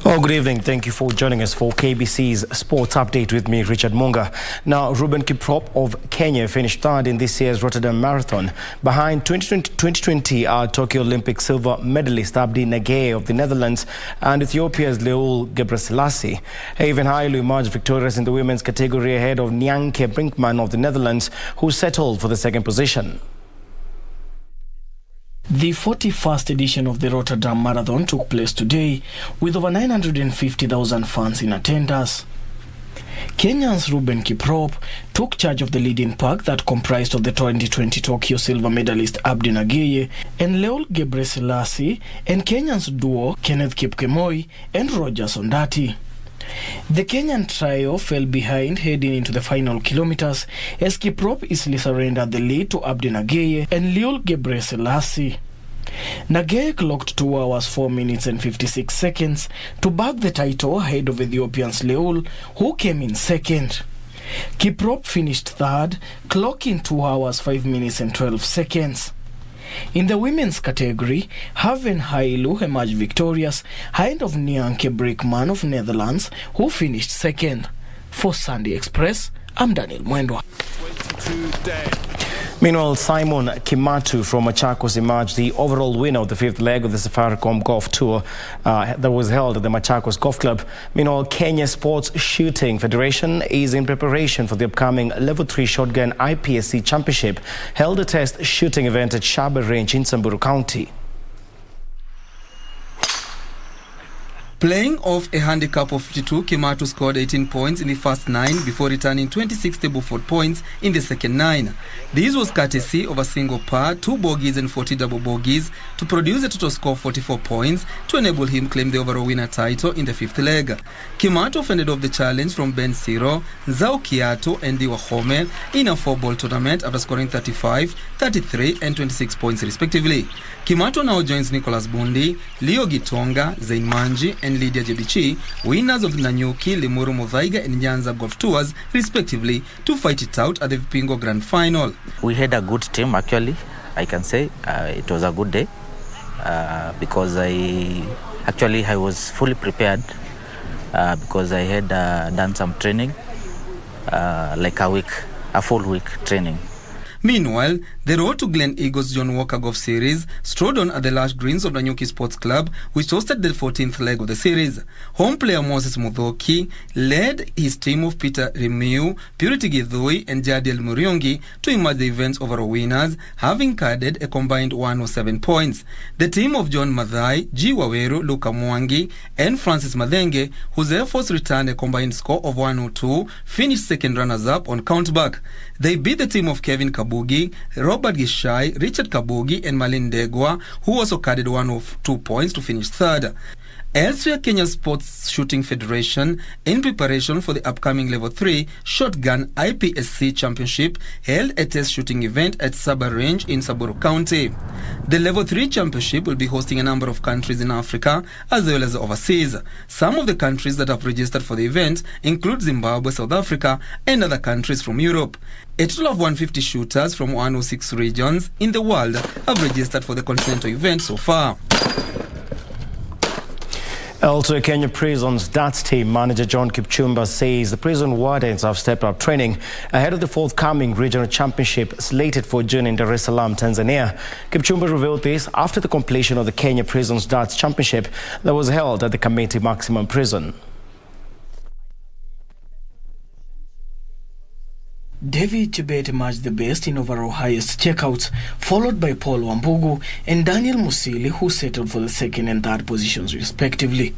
Well, good evening. Thank you for joining us for KBC's Sports Update with me, Richard Munga. Now, Ruben Kiprop of Kenya finished third in this year's Rotterdam Marathon. Behind 2020 Tokyo Olympic silver medalist Abdi Nagay of the Netherlands and Ethiopia's Leul Gebrselassie. Even Hailu emerged victorious in the women's category ahead of Nyanke Brinkman of the Netherlands, who settled for the second position. The 41st edition of the Rotterdam Marathon took place today with over 950,000 fans in attendance. Kenya's Ruben Kiprop took charge of the leading pack that comprised of the 2020 Tokyo silver medalist Abdi Nageye and Leul Gebrselassie and Kenya's duo Kenneth Kipkemoi and Roger Sondati. The Kenyan trio fell behind heading into the final kilometers as Kiprop easily surrendered the lead to Abdi Nageye and Leul Gebrselassie. Nageye clocked 2 hours 4 minutes and 56 seconds to bag the title ahead of Ethiopian's Leul, who came in second. Kiprop finished third, clocking 2 hours 5 minutes and 12 seconds. In the women's category, Haven Hailu emerged victorious ahead of Nyanke Brinkman of Netherlands, who finished second. For Sunday Express, I'm Daniel Mwendwa. Meanwhile, Simon Kimatu from Machakos emerged the overall winner of the fifth leg of the Safaricom Golf Tour that was held at the Machakos Golf Club. Meanwhile, Kenya Sports Shooting Federation is in preparation for the upcoming Level 3 Shotgun IPSC Championship, held a test shooting event at Shabe Range in Samburu County. Playing off a handicap of 52, Kimatu scored 18 points in the first 9 before returning 26 Stableford points in the second 9. This was courtesy of a single par, 2 bogeys and 40 double bogeys to produce a total score of 44 points to enable him claim the overall winner title in the fifth leg. Kimatu fended off the challenge from Ben Siro, Zao Kiato and Diwa Home in a 4-ball tournament after scoring 35, 33 and 26 points respectively. Kimatu now joins Nicholas Bundi, Leo Gitonga, Zain Manji and Lydia Jebichi, winners of the Nanyuki, Limuru Muthaiga and Nyanza Golf Tours, respectively, to fight it out at the Vipingo Grand Final. We had a good team, actually. I can say it was a good day because I was fully prepared because I had done some training like a full week training. Meanwhile, the Road to Glen Eagles John Walker Golf Series strode on at the lush greens of Nanyuki Sports Club, which hosted the 14th leg of the series. Home player Moses Mudhoki led his team of Peter Remiu, Purity Githui and Jadiel Muriongi to emerge the event's overall winners, having carded a combined 107 points. The team of John Mathai, G. Waweru, Luka Mwangi and Francis Madenge, whose efforts returned a combined score of 102, finished second runners-up on countback. They beat the team of Kevin Kabugi, Robert Gishai, Richard Kabugi and Malin Degwa, who also carded 102 points to finish third. Elsewhere, Kenya Sports Shooting Federation, in preparation for the upcoming Level 3 Shotgun IPSC Championship, held a test shooting event at Saba Range in Samburu County. The Level 3 Championship will be hosting a number of countries in Africa as well as overseas. Some of the countries that have registered for the event include Zimbabwe, South Africa, and other countries from Europe. A total of 150 shooters from 106 regions in the world have registered for the continental event so far. Also, Kenya Prison's darts team manager John Kipchumba says the prison wardens have stepped up training ahead of the forthcoming regional championship slated for June in Dar es Salaam, Tanzania. Kipchumba revealed this after the completion of the Kenya Prison's darts championship that was held at the Kamiti Maximum Prison. David Chebet emerged the best in overall highest checkouts, followed by Paul Wambugu and Daniel Musili, who settled for the second and third positions respectively.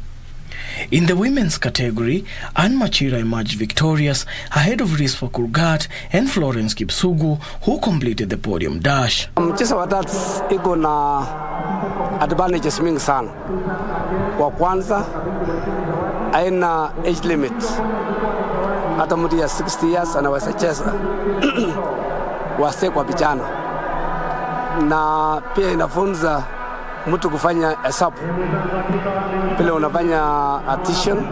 In the women's category, Anne Machira emerged victorious ahead of Rispa Kurgat and Florence Kipsugu, who completed the podium dash. Mchezo wa darts iko na advantages mingi sana. Wa kwanza, haina age limit. Hata mtu ya 60 years anaweza cheza wase kwa vijana, na pia inafunza mtu kufanya hesabu pale unafanya addition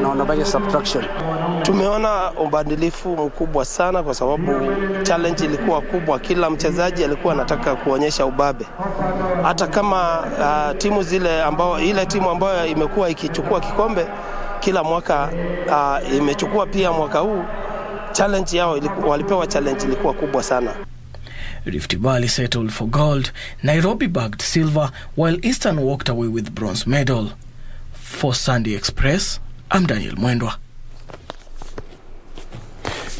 na unafanya subtraction. Tumeona ubadilifu mkubwa sana kwa sababu challenge ilikuwa kubwa. Kila mchezaji alikuwa anataka kuonyesha ubabe. Hata kama timu zile ambao ile timu ambayo imekuwa ikichukua kikombe kila mwaka imechukua pia mwaka huu, challenge yao walipewa challenge ilikuwa kubwa sana. Rift Valley settled for gold, Nairobi bagged silver, while Eastern walked away with bronze medal. For Sunday Express, I'm Daniel Mwendwa.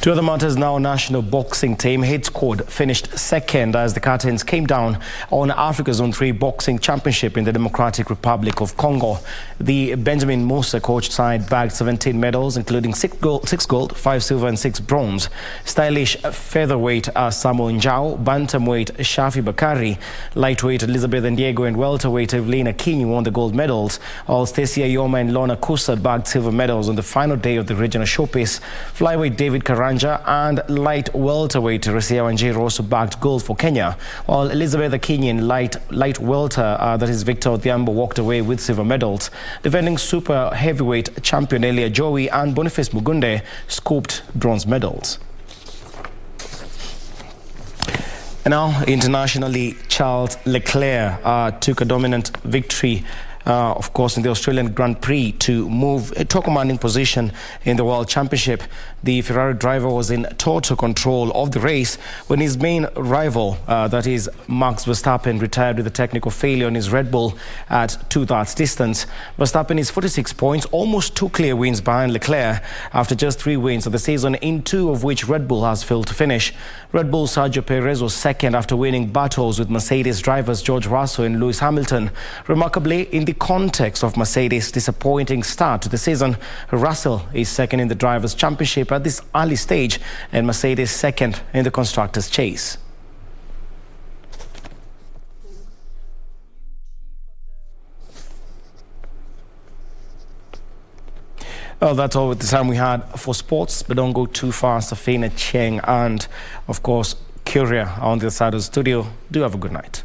To other matters now, national boxing team hit squad finished second as the curtains came down on Africa's Zone 3 boxing championship in the Democratic Republic of Congo. The Benjamin Musa coached side bagged 17 medals, including 6 gold, 5 silver and 6 bronze. Stylish featherweight Samuel Njao, bantamweight Shafi Bakari, lightweight Elizabeth Ndiego and welterweight Evelina Kinyi won the gold medals, while Stacey Ayoma and Lorna Kusa bagged silver medals on the final day of the regional showpiece. Flyweight David Karanja and light welterweight Resia Wanjiru also bagged gold for Kenya, while Elizabeth Akinyi and light welter, that is Victor Odhiambo, walked away with silver medals. Defending super heavyweight champion Elia Joey and Boniface Mugunde scooped bronze medals. And now, internationally, Charles Leclerc took a dominant victory of course, in the Australian Grand Prix to move to a commanding position in the World Championship. The Ferrari driver was in total control of the race when his main rival, that is Max Verstappen, retired with a technical failure on his Red Bull at 2/3 distance. Verstappen is 46 points, almost 2 clear wins behind Leclerc after just 3 wins of the season, in 2 of which Red Bull has failed to finish. Red Bull Sergio Perez was second after winning battles with Mercedes drivers George Russell and Lewis Hamilton. Remarkably, in the context of Mercedes' disappointing start to the season, Russell is second in the Drivers' Championship at this early stage and Mercedes second in the Constructors' Chase. Well, that's all the time we had for sports, but don't go too far. Serfine, Achieng and, of course, Kioria on the other side of the studio. Do have a good night.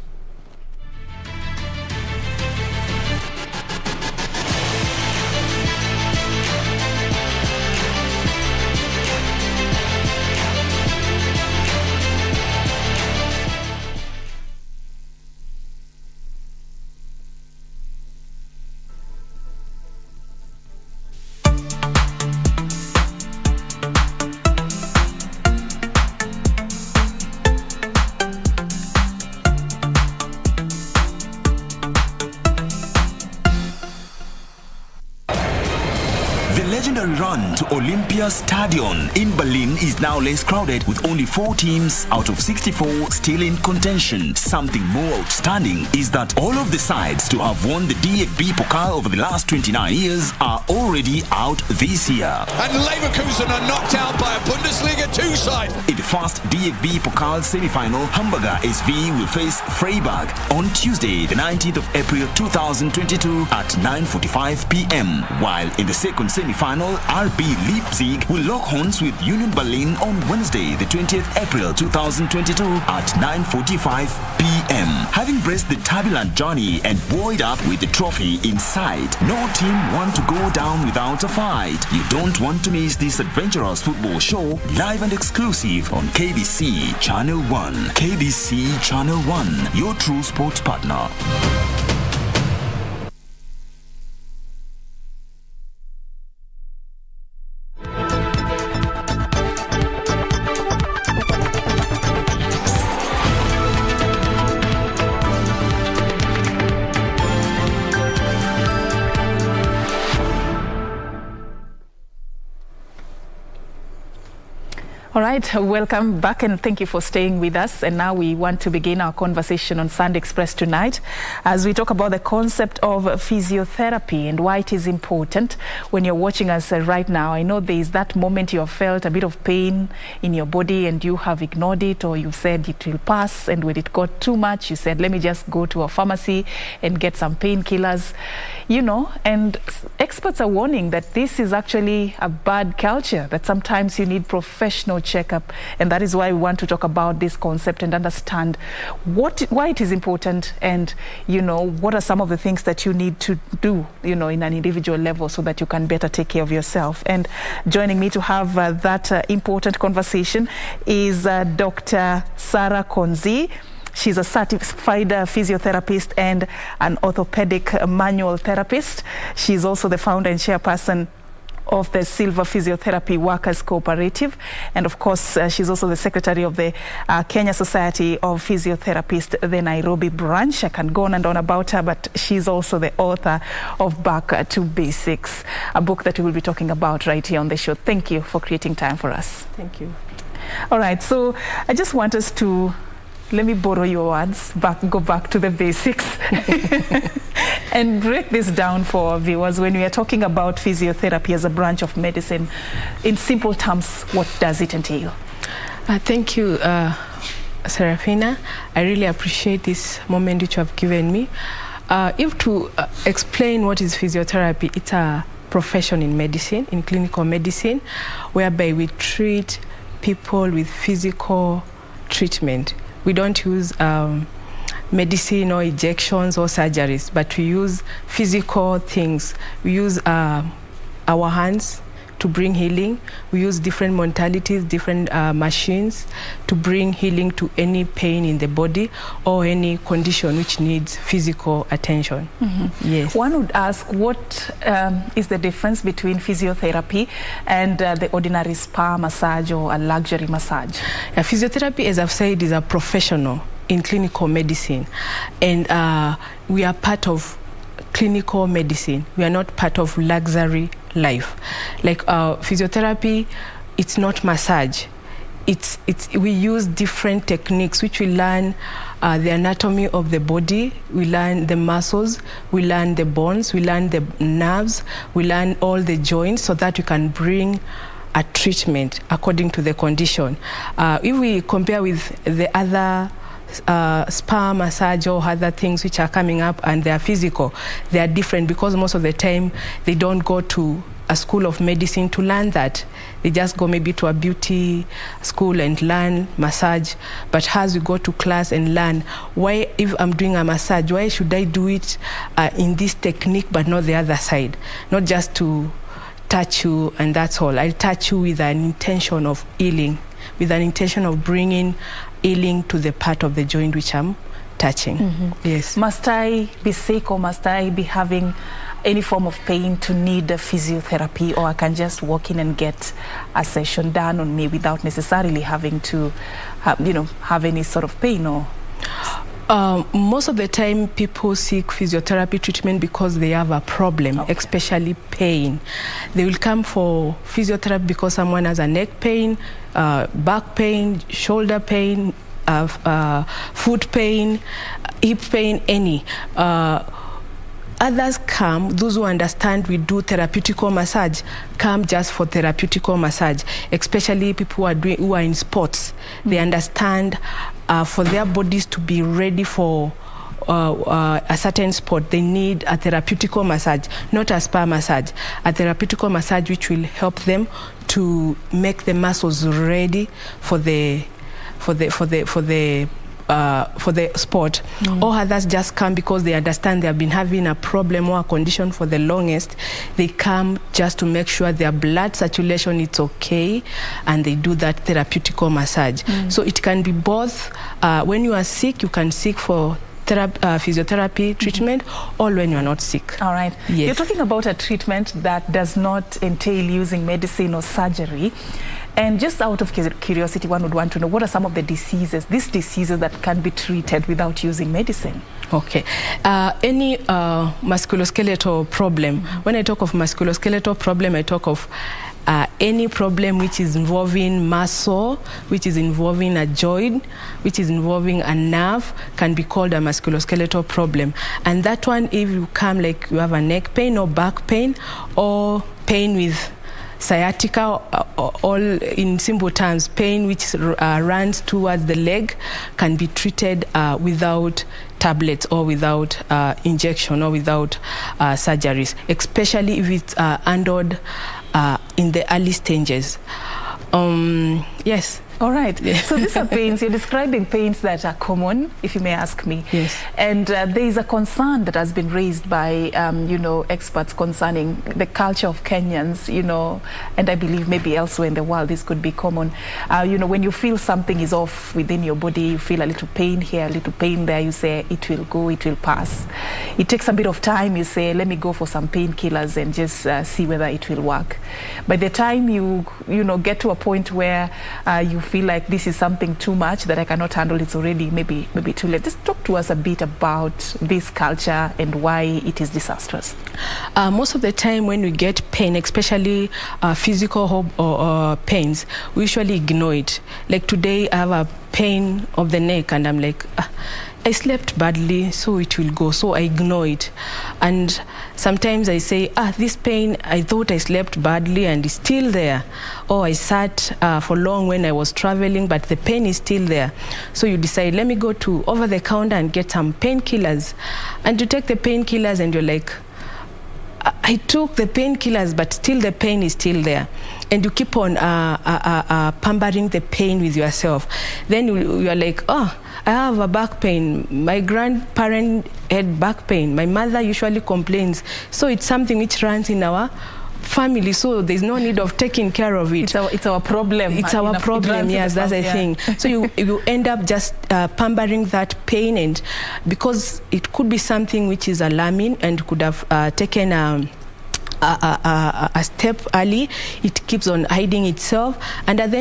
return to Olympia Stadion in Berlin is now less crowded, with only 4 teams out of 64 still in contention. Something more outstanding is that all of the sides to have won the DFB Pokal over the last 29 years are already out this year. And Leverkusen are knocked out by a Bundesliga 2 side. In the first DFB Pokal semi-final, Hamburger SV will face Freiburg on Tuesday, the 19th of April 2022 at 9:45 p.m. While in the second semi-final, RB Leipzig will lock horns with Union Berlin on Wednesday, the 20th April 2022 at 9:45 p.m. Having braced the turbulent journey and buoyed up with the trophy in sight, no team want to go down without a fight. You don't want to miss this adventurous football show, live and exclusive on KBC Channel 1. KBC Channel 1, your true sports partner. All right, welcome back and thank you for staying with us. And now we want to begin our conversation on Sunday Express tonight as we talk about the concept of physiotherapy and why it is important when you're watching us right now. I know there is that moment you have felt a bit of pain in your body and you have ignored it, or you said it will pass, and when it got too much, you said, let me just go to a pharmacy and get some painkillers, you know. And experts are warning that this is actually a bad culture, that sometimes you need professional checkup, and that is why we want to talk about this concept and understand why it is important, and you know, what are some of the things that you need to do, you know, in an individual level so that you can better take care of yourself. And joining me to have that important conversation is Dr. Sarah Konzi. She's a certified physiotherapist and an orthopedic manual therapist. She's also the founder and chairperson of the Silver Physiotherapy Workers Cooperative, and of course she's also the secretary of the Kenya Society of Physiotherapists, the Nairobi branch. I can go on and on about her, but she's also the author of Back to Basics, a book that we will be talking about right here on the show. Thank you for creating time for us. Thank you. All right, so I just want us to, let me borrow your words, go back to the basics and break this down for our viewers. When we are talking about physiotherapy as a branch of medicine, in simple terms, what does it entail? Thank you, Serfine. I really appreciate this moment which you have given me. If to explain what is physiotherapy, it's a profession in medicine, in clinical medicine, whereby we treat people with physical treatment. We don't use medicine or injections or surgeries, but we use physical things. We use our hands to bring healing. We use different modalities, different machines to bring healing to any pain in the body or any condition which needs physical attention. Mm-hmm. Yes. One would ask, what is the difference between physiotherapy and the ordinary spa massage or a luxury massage? Physiotherapy, as I've said, is a professional in clinical medicine, and we are part of clinical medicine. We are not part of luxury life. Like physiotherapy, it's not massage. We use different techniques which we learn the anatomy of the body, we learn the muscles, we learn the bones, we learn the nerves, we learn all the joints so that we can bring a treatment according to the condition. If we compare with the other spa, massage or other things which are coming up and they are physical, they are different because most of the time they don't go to a school of medicine to learn that. They just go maybe to a beauty school and learn massage. But as we go to class and learn, why, if I'm doing a massage, why should I do it in this technique but not the other side? Not just to touch you and that's all. I'll touch you with an intention of healing, with an intention of bringing healing to the part of the joint which I'm touching. Mm-hmm. Yes. Must I be sick or must I be having any form of pain to need a physiotherapy, or I can just walk in and get a session done on me without necessarily having to have any sort of pain? Or Most of the time people seek physiotherapy treatment because they have a problem, especially pain. They will come for physiotherapy because someone has a neck pain, back pain, shoulder pain, foot pain, hip pain, any. Others come, those who understand we do therapeutical massage, come just for therapeutical massage, especially people who are in sports. They understand for their bodies to be ready for a certain sport, they need a therapeutical massage, not a spa massage. A therapeutical massage which will help them to make the muscles ready for the sport. Or others just come because they understand they have been having a problem or a condition for the longest. They come just to make sure their blood circulation is okay, and they do that therapeutical massage. So it can be both. When you are sick, you can seek for physiotherapy treatment, or when you are not sick. All right. Yes. You're talking about a treatment that does not entail using medicine or surgery. And just out of curiosity, one would want to know, what are some of these diseases that can be treated without using medicine? Okay. Any musculoskeletal problem. When I talk of musculoskeletal problem, I talk of any problem which is involving muscle, which is involving a joint, which is involving a nerve, can be called a musculoskeletal problem. And that one, if you come like you have a neck pain or back pain or pain with sciatica, all in simple terms, pain which runs towards the leg, can be treated without tablets or without injection or without surgeries, especially if it's handled in the early stages. Yes. All right. So these are pains. You're describing pains that are common, if you may ask me. Yes. And there is a concern that has been raised by, experts concerning the culture of Kenyans, and I believe maybe elsewhere in the world this could be common. When you feel something is off within your body, you feel a little pain here, a little pain there, you say, it will go, it will pass. It takes a bit of time, you say, let me go for some painkillers and just see whether it will work. By the time you get to a point where you feel like this is something too much that I cannot handle, it's already maybe too late. Just talk to us a bit about this culture and why it is disastrous. Most of the time when we get pain, especially physical pains, we usually ignore it. Like today I have a pain of the neck and I'm like, I slept badly, so it will go. So I ignore it. And sometimes I say, this pain, I thought I slept badly and it's still there. Or I sat for long when I was traveling, but the pain is still there. So you decide, let me go to over the counter and get some painkillers. And you take the painkillers and you're like, I took the painkillers, but still the pain is still there. And you keep on pampering the pain with yourself. Then you are like, I have a back pain. My grandparent had back pain. My mother usually complains. So it's something which runs in our family, so there's no need of taking care of it. It's our problem. It's our problem, yes, that's the thing. So you end up just pampering that pain, and because it could be something which is alarming and could have taken a step early, it keeps on hiding itself, and at the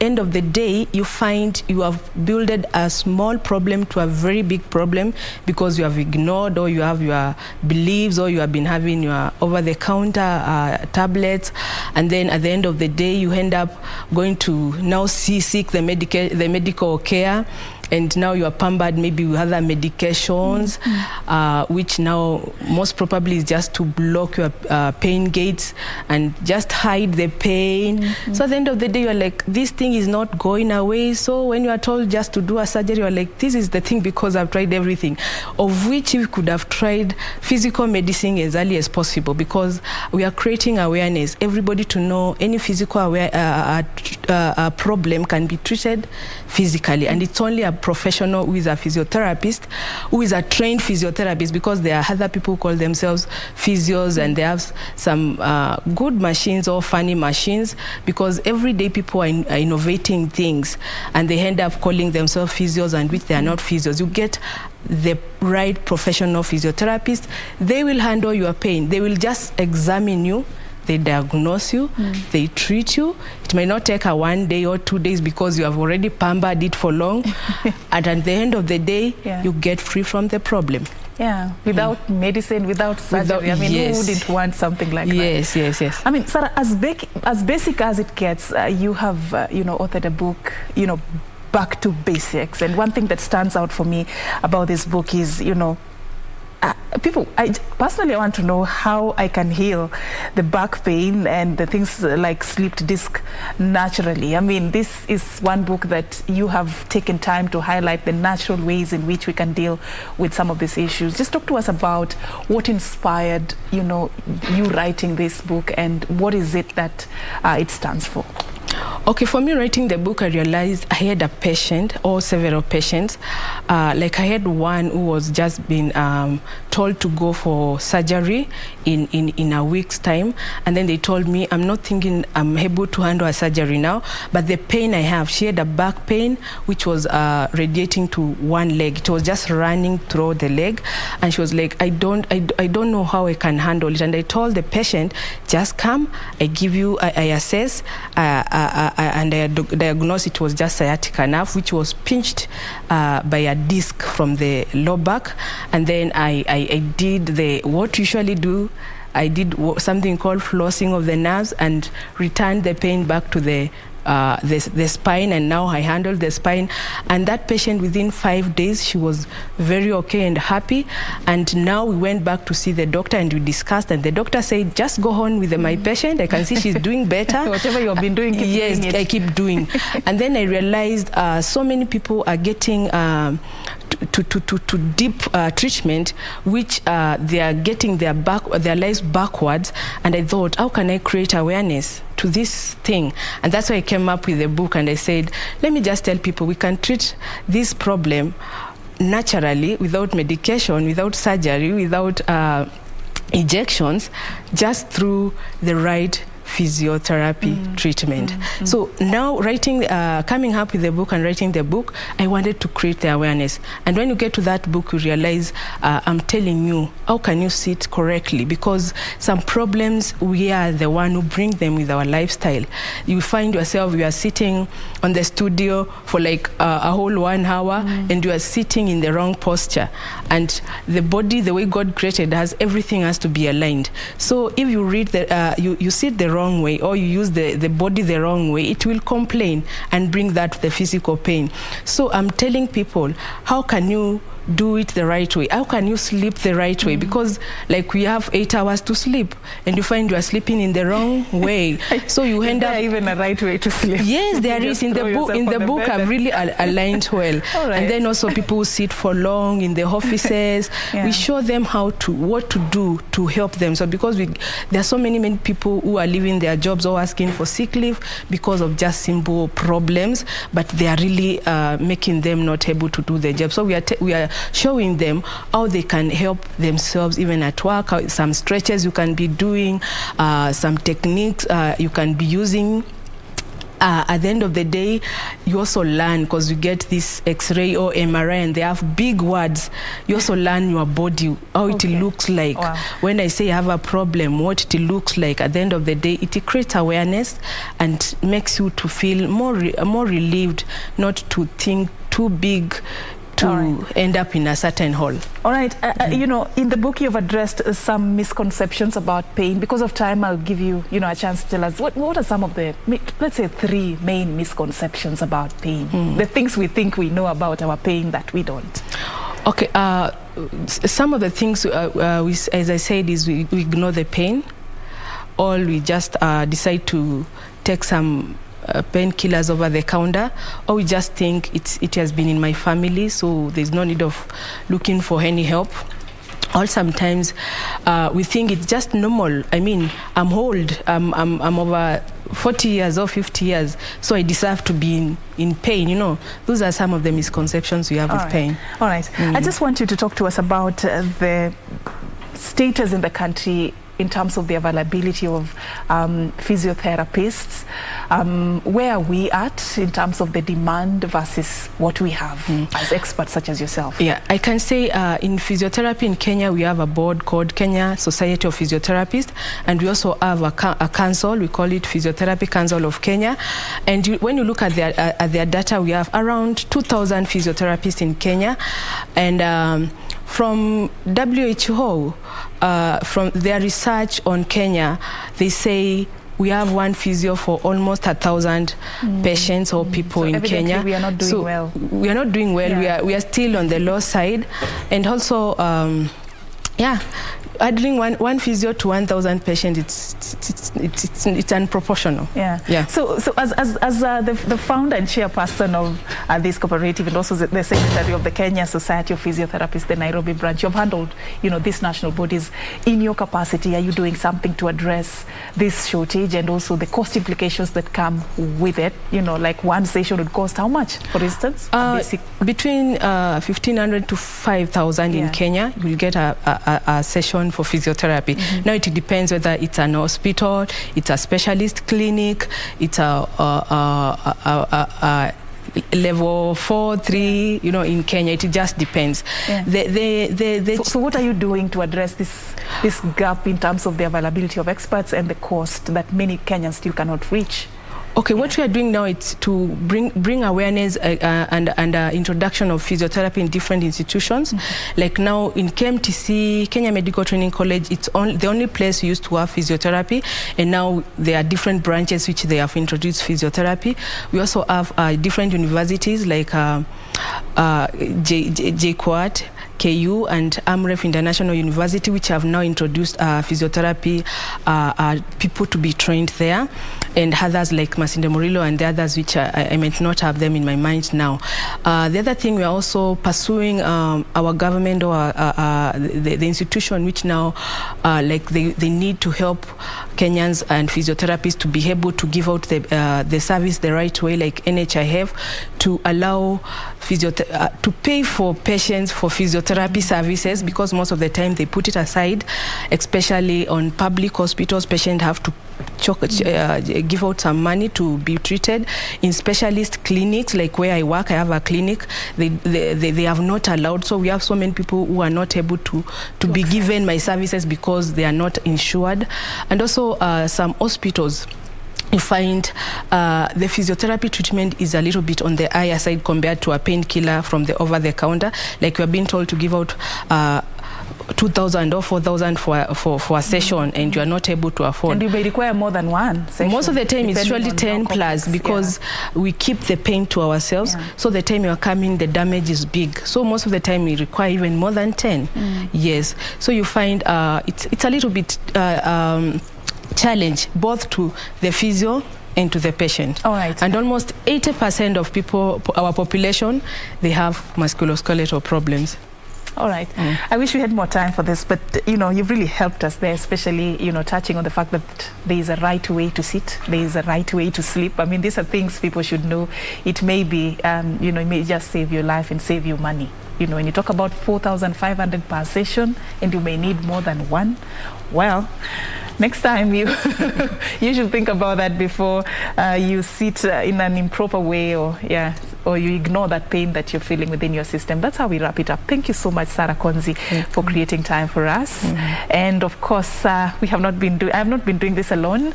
end of the day you find you have built a small problem to a very big problem because you have ignored, or you have your beliefs, or you have been having your over-the-counter tablets, and then at the end of the day you end up going to now seek the medical care. And now you are pampered maybe with other medications, which now most probably is just to block your pain gates and just hide the pain. So at the end of the day, you're like, this thing is not going away. So when you are told just to do a surgery, you're like, this is the thing because I've tried everything. Of which you could have tried physical medicine as early as possible, because we are creating awareness. Everybody to know any physical problem can be treated physically, and it's only a professional who is a physiotherapist, who is a trained physiotherapist, because there are other people who call themselves physios and they have some good machines or funny machines, because every day people are innovating things and they end up calling themselves physios, and which they are not physios. You get the right professional physiotherapist, they will handle your pain. They will just examine you, they diagnose you, they treat you. It may not take 1 day or 2 days because you have already pampered it for long. And at the end of the day, you get free from the problem. Yeah, without medicine, without surgery. I mean, who wouldn't want something like that? Yes. I mean, Sarah, as basic as it gets, you have, authored a book, back to basics. And one thing that stands out for me about this book is, I personally want to know how I can heal the back pain and the things like slipped disc naturally. I mean, this is one book that you have taken time to highlight the natural ways in which we can deal with some of these issues. Just talk to us about what inspired, you writing this book, and what is it that it stands for. Okay, for me writing the book, I realized I had a patient or several patients. Like I had one who was just been told to go for surgery in a week's time, and then they told me, I'm not thinking I'm able to handle a surgery now, but the pain I have, she had a back pain which was radiating to one leg. It was just running through the leg, and she was like, I don't know how I can handle it. And I told the patient, just come, I give you, I assess, and I diagnosed it was just sciatica nerve, which was pinched by a disc from the lower back. And then I did what you usually do. I did something called flossing of the nerves and returned the pain back to the spine, and now I handled the spine. And that patient, within 5 days, she was very okay and happy. And now we went back to see the doctor and we discussed, and the doctor said, just go on with my patient. I can see she's doing better. Whatever you've been doing, keep doing it. I keep doing. And then I realized so many people are getting to deep treatment, which they are getting their lives backwards. And I thought, how can I create awareness to this thing? And that's why I came up with the book, and I said, let me just tell people we can treat this problem naturally, without medication, without surgery, without injections, just through the right physiotherapy treatment. So now coming up with the book and writing the book, I wanted to create the awareness. And when you get to that book, you realize I'm telling you, how can you sit correctly? Because some problems, we are the one who bring them with our lifestyle. You find yourself, you are sitting on the studio for like a whole 1 hour, and you are sitting in the wrong posture. And the body, the way God created us, everything has to be aligned. So if you read you sit the wrong way, or you use the body the wrong way, it will complain and bring that the physical pain. So I'm telling people, how can you do it the right way? How can you sleep the right way? Because like we have 8 hours to sleep, and you find you are sleeping in the wrong way. So you end up even a right way to sleep. Yes, there is in the book. In the book, I've really aligned well. And then also people who sit for long in the offices, we show them what to do to help them. So because there are so many people who are leaving their jobs or asking for sick leave because of just simple problems, but they are really making them not able to do their job. So we are showing them how they can help themselves even at work, some stretches you can be doing, some techniques you can be using. At the end of the day, you also learn, because you get this X-ray or MRI and they have big words. You also learn your body, how it looks like. Wow. When I say I have a problem, what it looks like. At the end of the day, it creates awareness and makes you to feel more relieved, not to think too big, to end up in a certain hole. All right. In the book you've addressed some misconceptions about pain. Because of time, I'll give you, a chance to tell us what are some of the, let's say, 3 main misconceptions about pain. The things we think we know about our pain that we don't. Okay. Some of the things, as I said, is we ignore the pain, or we just decide to take some painkillers over the counter, or we just think it has been in my family, so there's no need of looking for any help. Or sometimes we think it's just normal. I mean, I'm old, I'm over 40 years or 50 years, so I deserve to be in pain. Those are some of the misconceptions we have with pain. All right. I just want you to talk to us about the status in the country in terms of the availability of physiotherapists. Where are we at in terms of the demand versus what we have as experts such as yourself? Yeah, I can say in physiotherapy in Kenya, we have a board called Kenya Society of Physiotherapists, and we also have a council, we call it Physiotherapy Council of Kenya. And when you look at their data, we have around 2,000 physiotherapists in Kenya. And from WHO, from their research on Kenya, they say we have one physio for almost 1,000 patients or people in Kenya. We are not doing well. We are not doing well. Yeah. We are still on the low side, and also, adding one physio to 1,000 patients, it's unproportional. Yeah. So as the founder and chairperson of this cooperative, and also the secretary of the Kenya Society of Physiotherapists, the Nairobi branch, you've handled, these national bodies. In your capacity, are you doing something to address this shortage and also the cost implications that come with it? Like one session would cost how much, for instance? Between 1,500 to 5,000 in Kenya, you'll get a session for physiotherapy. Now it depends whether it's an hospital, it's a specialist clinic, it's a level 4, 3, in Kenya. It just depends. So what are you doing to address this gap in terms of the availability of experts and the cost that many Kenyans still cannot reach? Okay, what we are doing now is to bring awareness and introduction of physiotherapy in different institutions. Like now in KMTC, Kenya Medical Training College, it's the only place used to have physiotherapy, and now there are different branches which they have introduced physiotherapy. We also have different universities like JKUAT, KU, and AMREF International University, which have now introduced physiotherapy people to be trained there, and others like Masinde Murillo and the others which I might not have them in my mind now. The other thing, we are also pursuing our government or the institution which now they need to help Kenyans and physiotherapists to be able to give out the service the right way, like NHIF, to allow to pay for patients for physiotherapy services, because most of the time they put it aside, especially on public hospitals. Patients have to give out some money to be treated. In specialist clinics, like where I work, I have a clinic, they have not allowed. So we have so many people who are not able to be given my services because they are not insured. And also some hospitals, you find the physiotherapy treatment is a little bit on the higher side compared to a painkiller from the over-the-counter. Like we are being told to give out 2,000 or 4,000 for a session, and you are not able to afford. And you may require more than one session. Most of the time it's usually 10 plus, because we keep the pain to ourselves. So the time you are coming, the damage is big. So most of the time we require even more than 10. Yes. So you find it's a little bit challenge both to the physio and to the patient. All right. And almost 80% of people, our population, they have musculoskeletal problems. All right. I wish we had more time for this, but you've really helped us there, especially touching on the fact that there is a right way to sit, there is a right way to sleep. I mean, these are things people should know. It may be it may just save your life and save you money. When you talk about 4,500 per session and you may need more than one, well, next time you should think about that before you sit in an improper way, or you ignore that pain that you're feeling within your system. That's how we wrap it up. Thank you so much, Sarah Konzi, for creating time for us. And of course, I have not been doing this alone.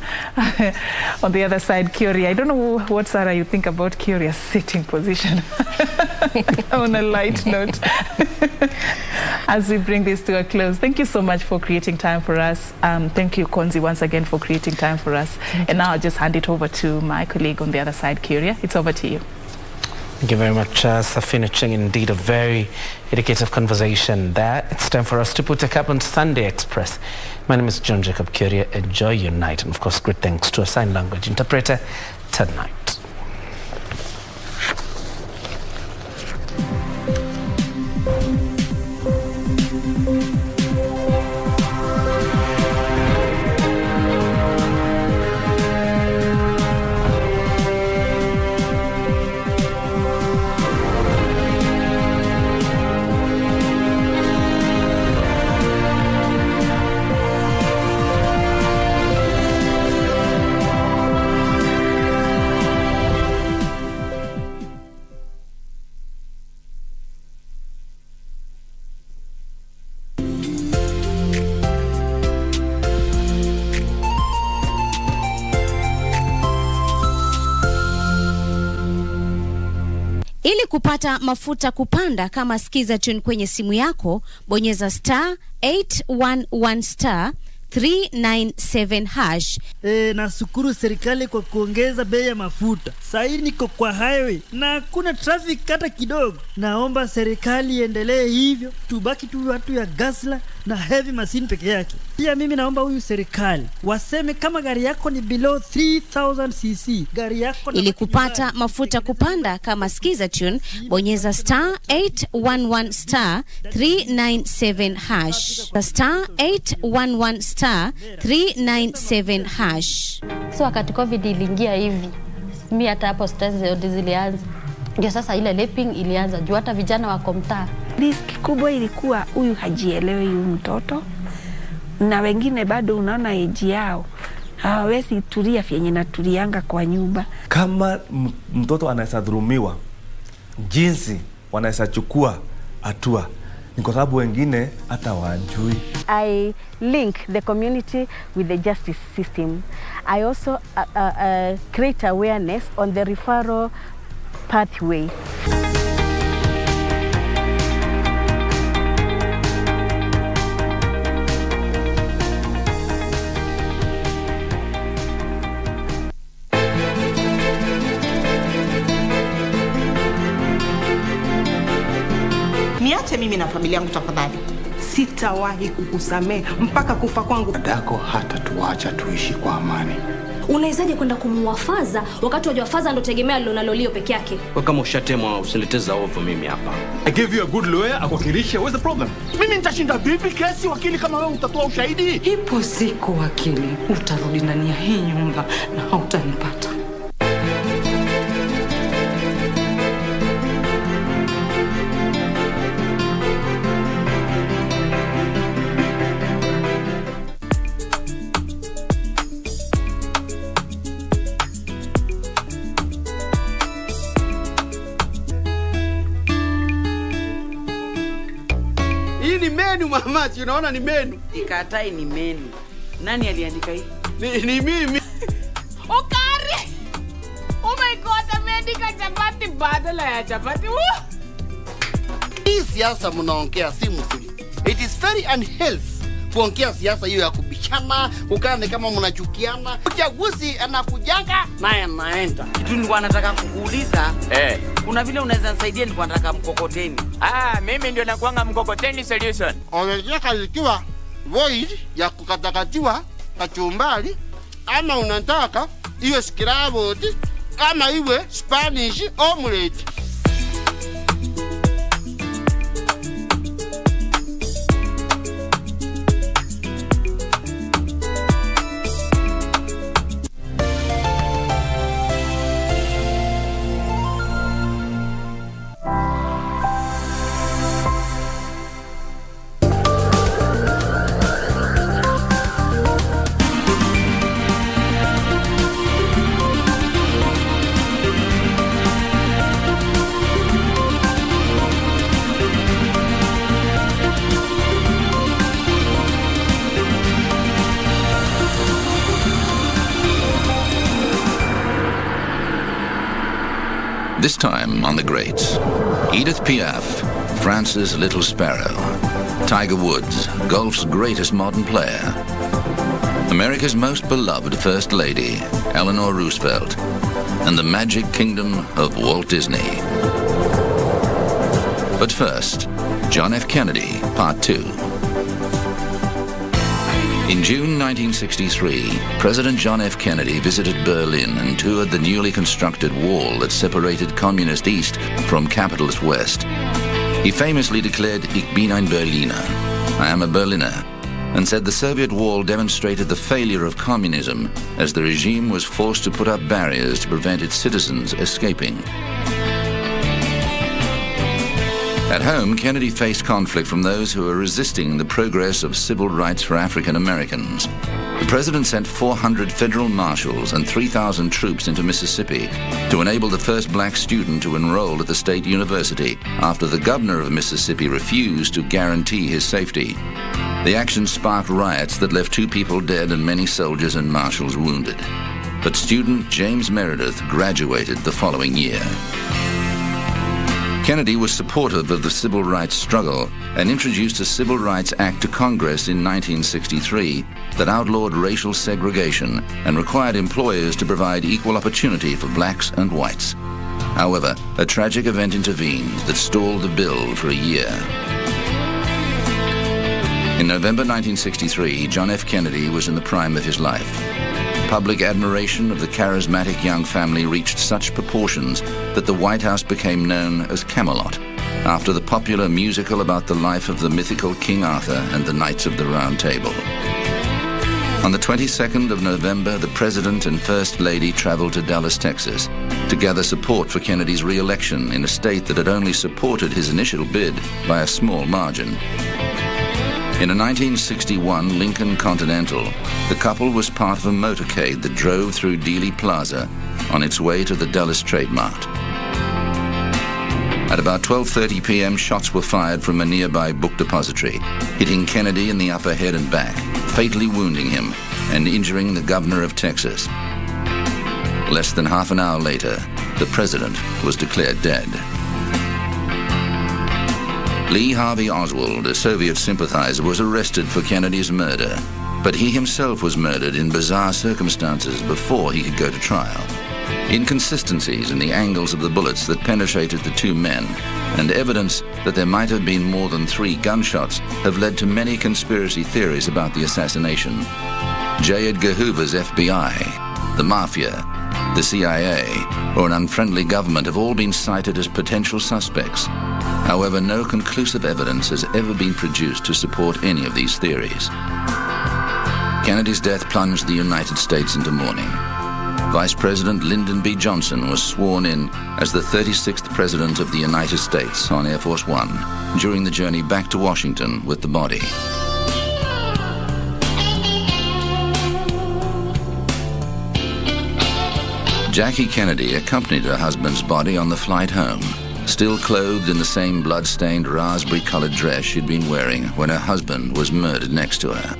On the other side, Kioria. I don't know what, Sarah, you think about Kioria's sitting position. On a light note, as we bring this to a close, thank you so much for creating time for us. Thank you, Konzi, once again for creating time for us. And now I'll just hand it over to my colleague on the other side, Kioria. It's over to you. Thank you very much, Serfine Achieng. Indeed, a very educative conversation there. It's time for us to put a cap on Sunday Express. My name is John Jacob Kioria. Enjoy your night. And of course, great thanks to a sign language interpreter tonight. Ili kupata mafuta kupanda kama Skiza Tune kwenye simu yako, bonyeza *811 397 hash. Nashukuru serikali kwa kuongeza bei ya mafuta. Sasa niko kwa highway na hakuna traffic hata kidogo. Naomba serikali iendelee hivyo, tubaki tu watu ya gasla na heavy machine peke yake. Pia mimi naomba huyu serikali waseme kama gari yako ni below 3000 cc, gari yako. Ili kupata mafuta kupanda kama Skiza Tune, bonyeza *811 397 hash. *811 397 hash. So wakati COVID iliingia hivi, mimi hata hapo stress zote zilianza. Ndio sasa ile leping ilianza, juu hata vijana wako mtaa. Risk kubwa ilikuwa huyu hajielewi huyu mtoto, na wengine bado unaona age yao hawawezi tulia vyenye natulianga kwa nyumba. Kama mtoto anaweza dhulumiwa, jinsi wanaweza chukua hatua ni kwa sababu wengine hata wajui. I link the community with the justice system. I also create awareness on the referral pathway. Niache mimi na familia yangu tafadhali. Sitawahi kukusamehe mpaka kufa kwangu. Dadako hata tuacha tuishi kwa amani. Unawezaje kwenda kumuwafaza wakati wajua faza ndo tegemea lolio peke yake? Kwa kama ushatemwa usileteza ovu mimi hapa. I give you a good lawyer akuwakilishe. What's the problem? Mimi nitashinda vipi kesi wakili kama wewe utatoa ushahidi? Ipo siku wakili utarudi ndani ya hii nyumba na hautanipata. Mamaji, unaona ni menu. Ikatai ni menu. Nani aliandika hii? Ni mimi. Okari! Oh my God, ameandika chapati badala ya chapati. Hii siasa mnaongea si mzuri. It is very unhealthy kuongea siasa hiyo ya kubishana, ukane kama mnachukiana. Uchaguzi anakujanga naye anaenda. Kitu nilikuwa nataka kukuuliza. Kuna vile unaweza nisaidia, nilikuwa nataka mkokoteni. Mimi ndio nakuanga mkokoteni solution. Unataka likiwa void ya kukatakatiwa kachumbali, ama unataka iwe scrambled ama iwe Spanish omelette. This time on the greats, Edith Piaf, France's Little Sparrow, Tiger Woods, golf's greatest modern player, America's most beloved First Lady, Eleanor Roosevelt, and the magic kingdom of Walt Disney. But first, John F. Kennedy, Part 2. In June 1963, President John F. Kennedy visited Berlin and toured the newly constructed wall that separated Communist East from capitalist West. He famously declared, "Ich bin ein Berliner," I am a Berliner, and said the Soviet wall demonstrated the failure of communism as the regime was forced to put up barriers to prevent its citizens escaping. At home, Kennedy faced conflict from those who were resisting the progress of civil rights for African Americans. The president sent 400 federal marshals and 3,000 troops into Mississippi to enable the first black student to enroll at the state university after the governor of Mississippi refused to guarantee his safety. The action sparked riots that left 2 people dead and many soldiers and marshals wounded. But student James Meredith graduated the following year. Kennedy was supportive of the civil rights struggle and introduced a Civil Rights Act to Congress in 1963 that outlawed racial segregation and required employers to provide equal opportunity for blacks and whites. However, a tragic event intervened that stalled the bill for a year. In November 1963, John F. Kennedy was in the prime of his life. Public admiration of the charismatic young family reached such proportions that the White House became known as Camelot, after the popular musical about the life of the mythical King Arthur and the Knights of the Round Table. On the 22nd of November, the President and First Lady traveled to Dallas, Texas, to gather support for Kennedy's re-election in a state that had only supported his initial bid by a small margin. In a 1961 Lincoln Continental, the couple was part of a motorcade that drove through Dealey Plaza on its way to the Dulles Trade Mart. At about 12:30 p.m., shots were fired from a nearby book depository, hitting Kennedy in the upper head and back, fatally wounding him and injuring the governor of Texas. Less than half an hour later, the president was declared dead. Lee Harvey Oswald, a Soviet sympathizer, was arrested for Kennedy's murder, but he himself was murdered in bizarre circumstances before he could go to trial. Inconsistencies in the angles of the bullets that penetrated the two men and evidence that there might have been more than 3 gunshots have led to many conspiracy theories about the assassination. J. Edgar Hoover's FBI, the Mafia, the CIA, or an unfriendly government have all been cited as potential suspects. However, no conclusive evidence has ever been produced to support any of these theories. Kennedy's death plunged the United States into mourning. Vice President Lyndon B. Johnson was sworn in as the 36th President of the United States on Air Force One during the journey back to Washington with the body. Jackie Kennedy accompanied her husband's body on the flight home, still clothed in the same blood-stained raspberry-colored dress she'd been wearing when her husband was murdered next to her.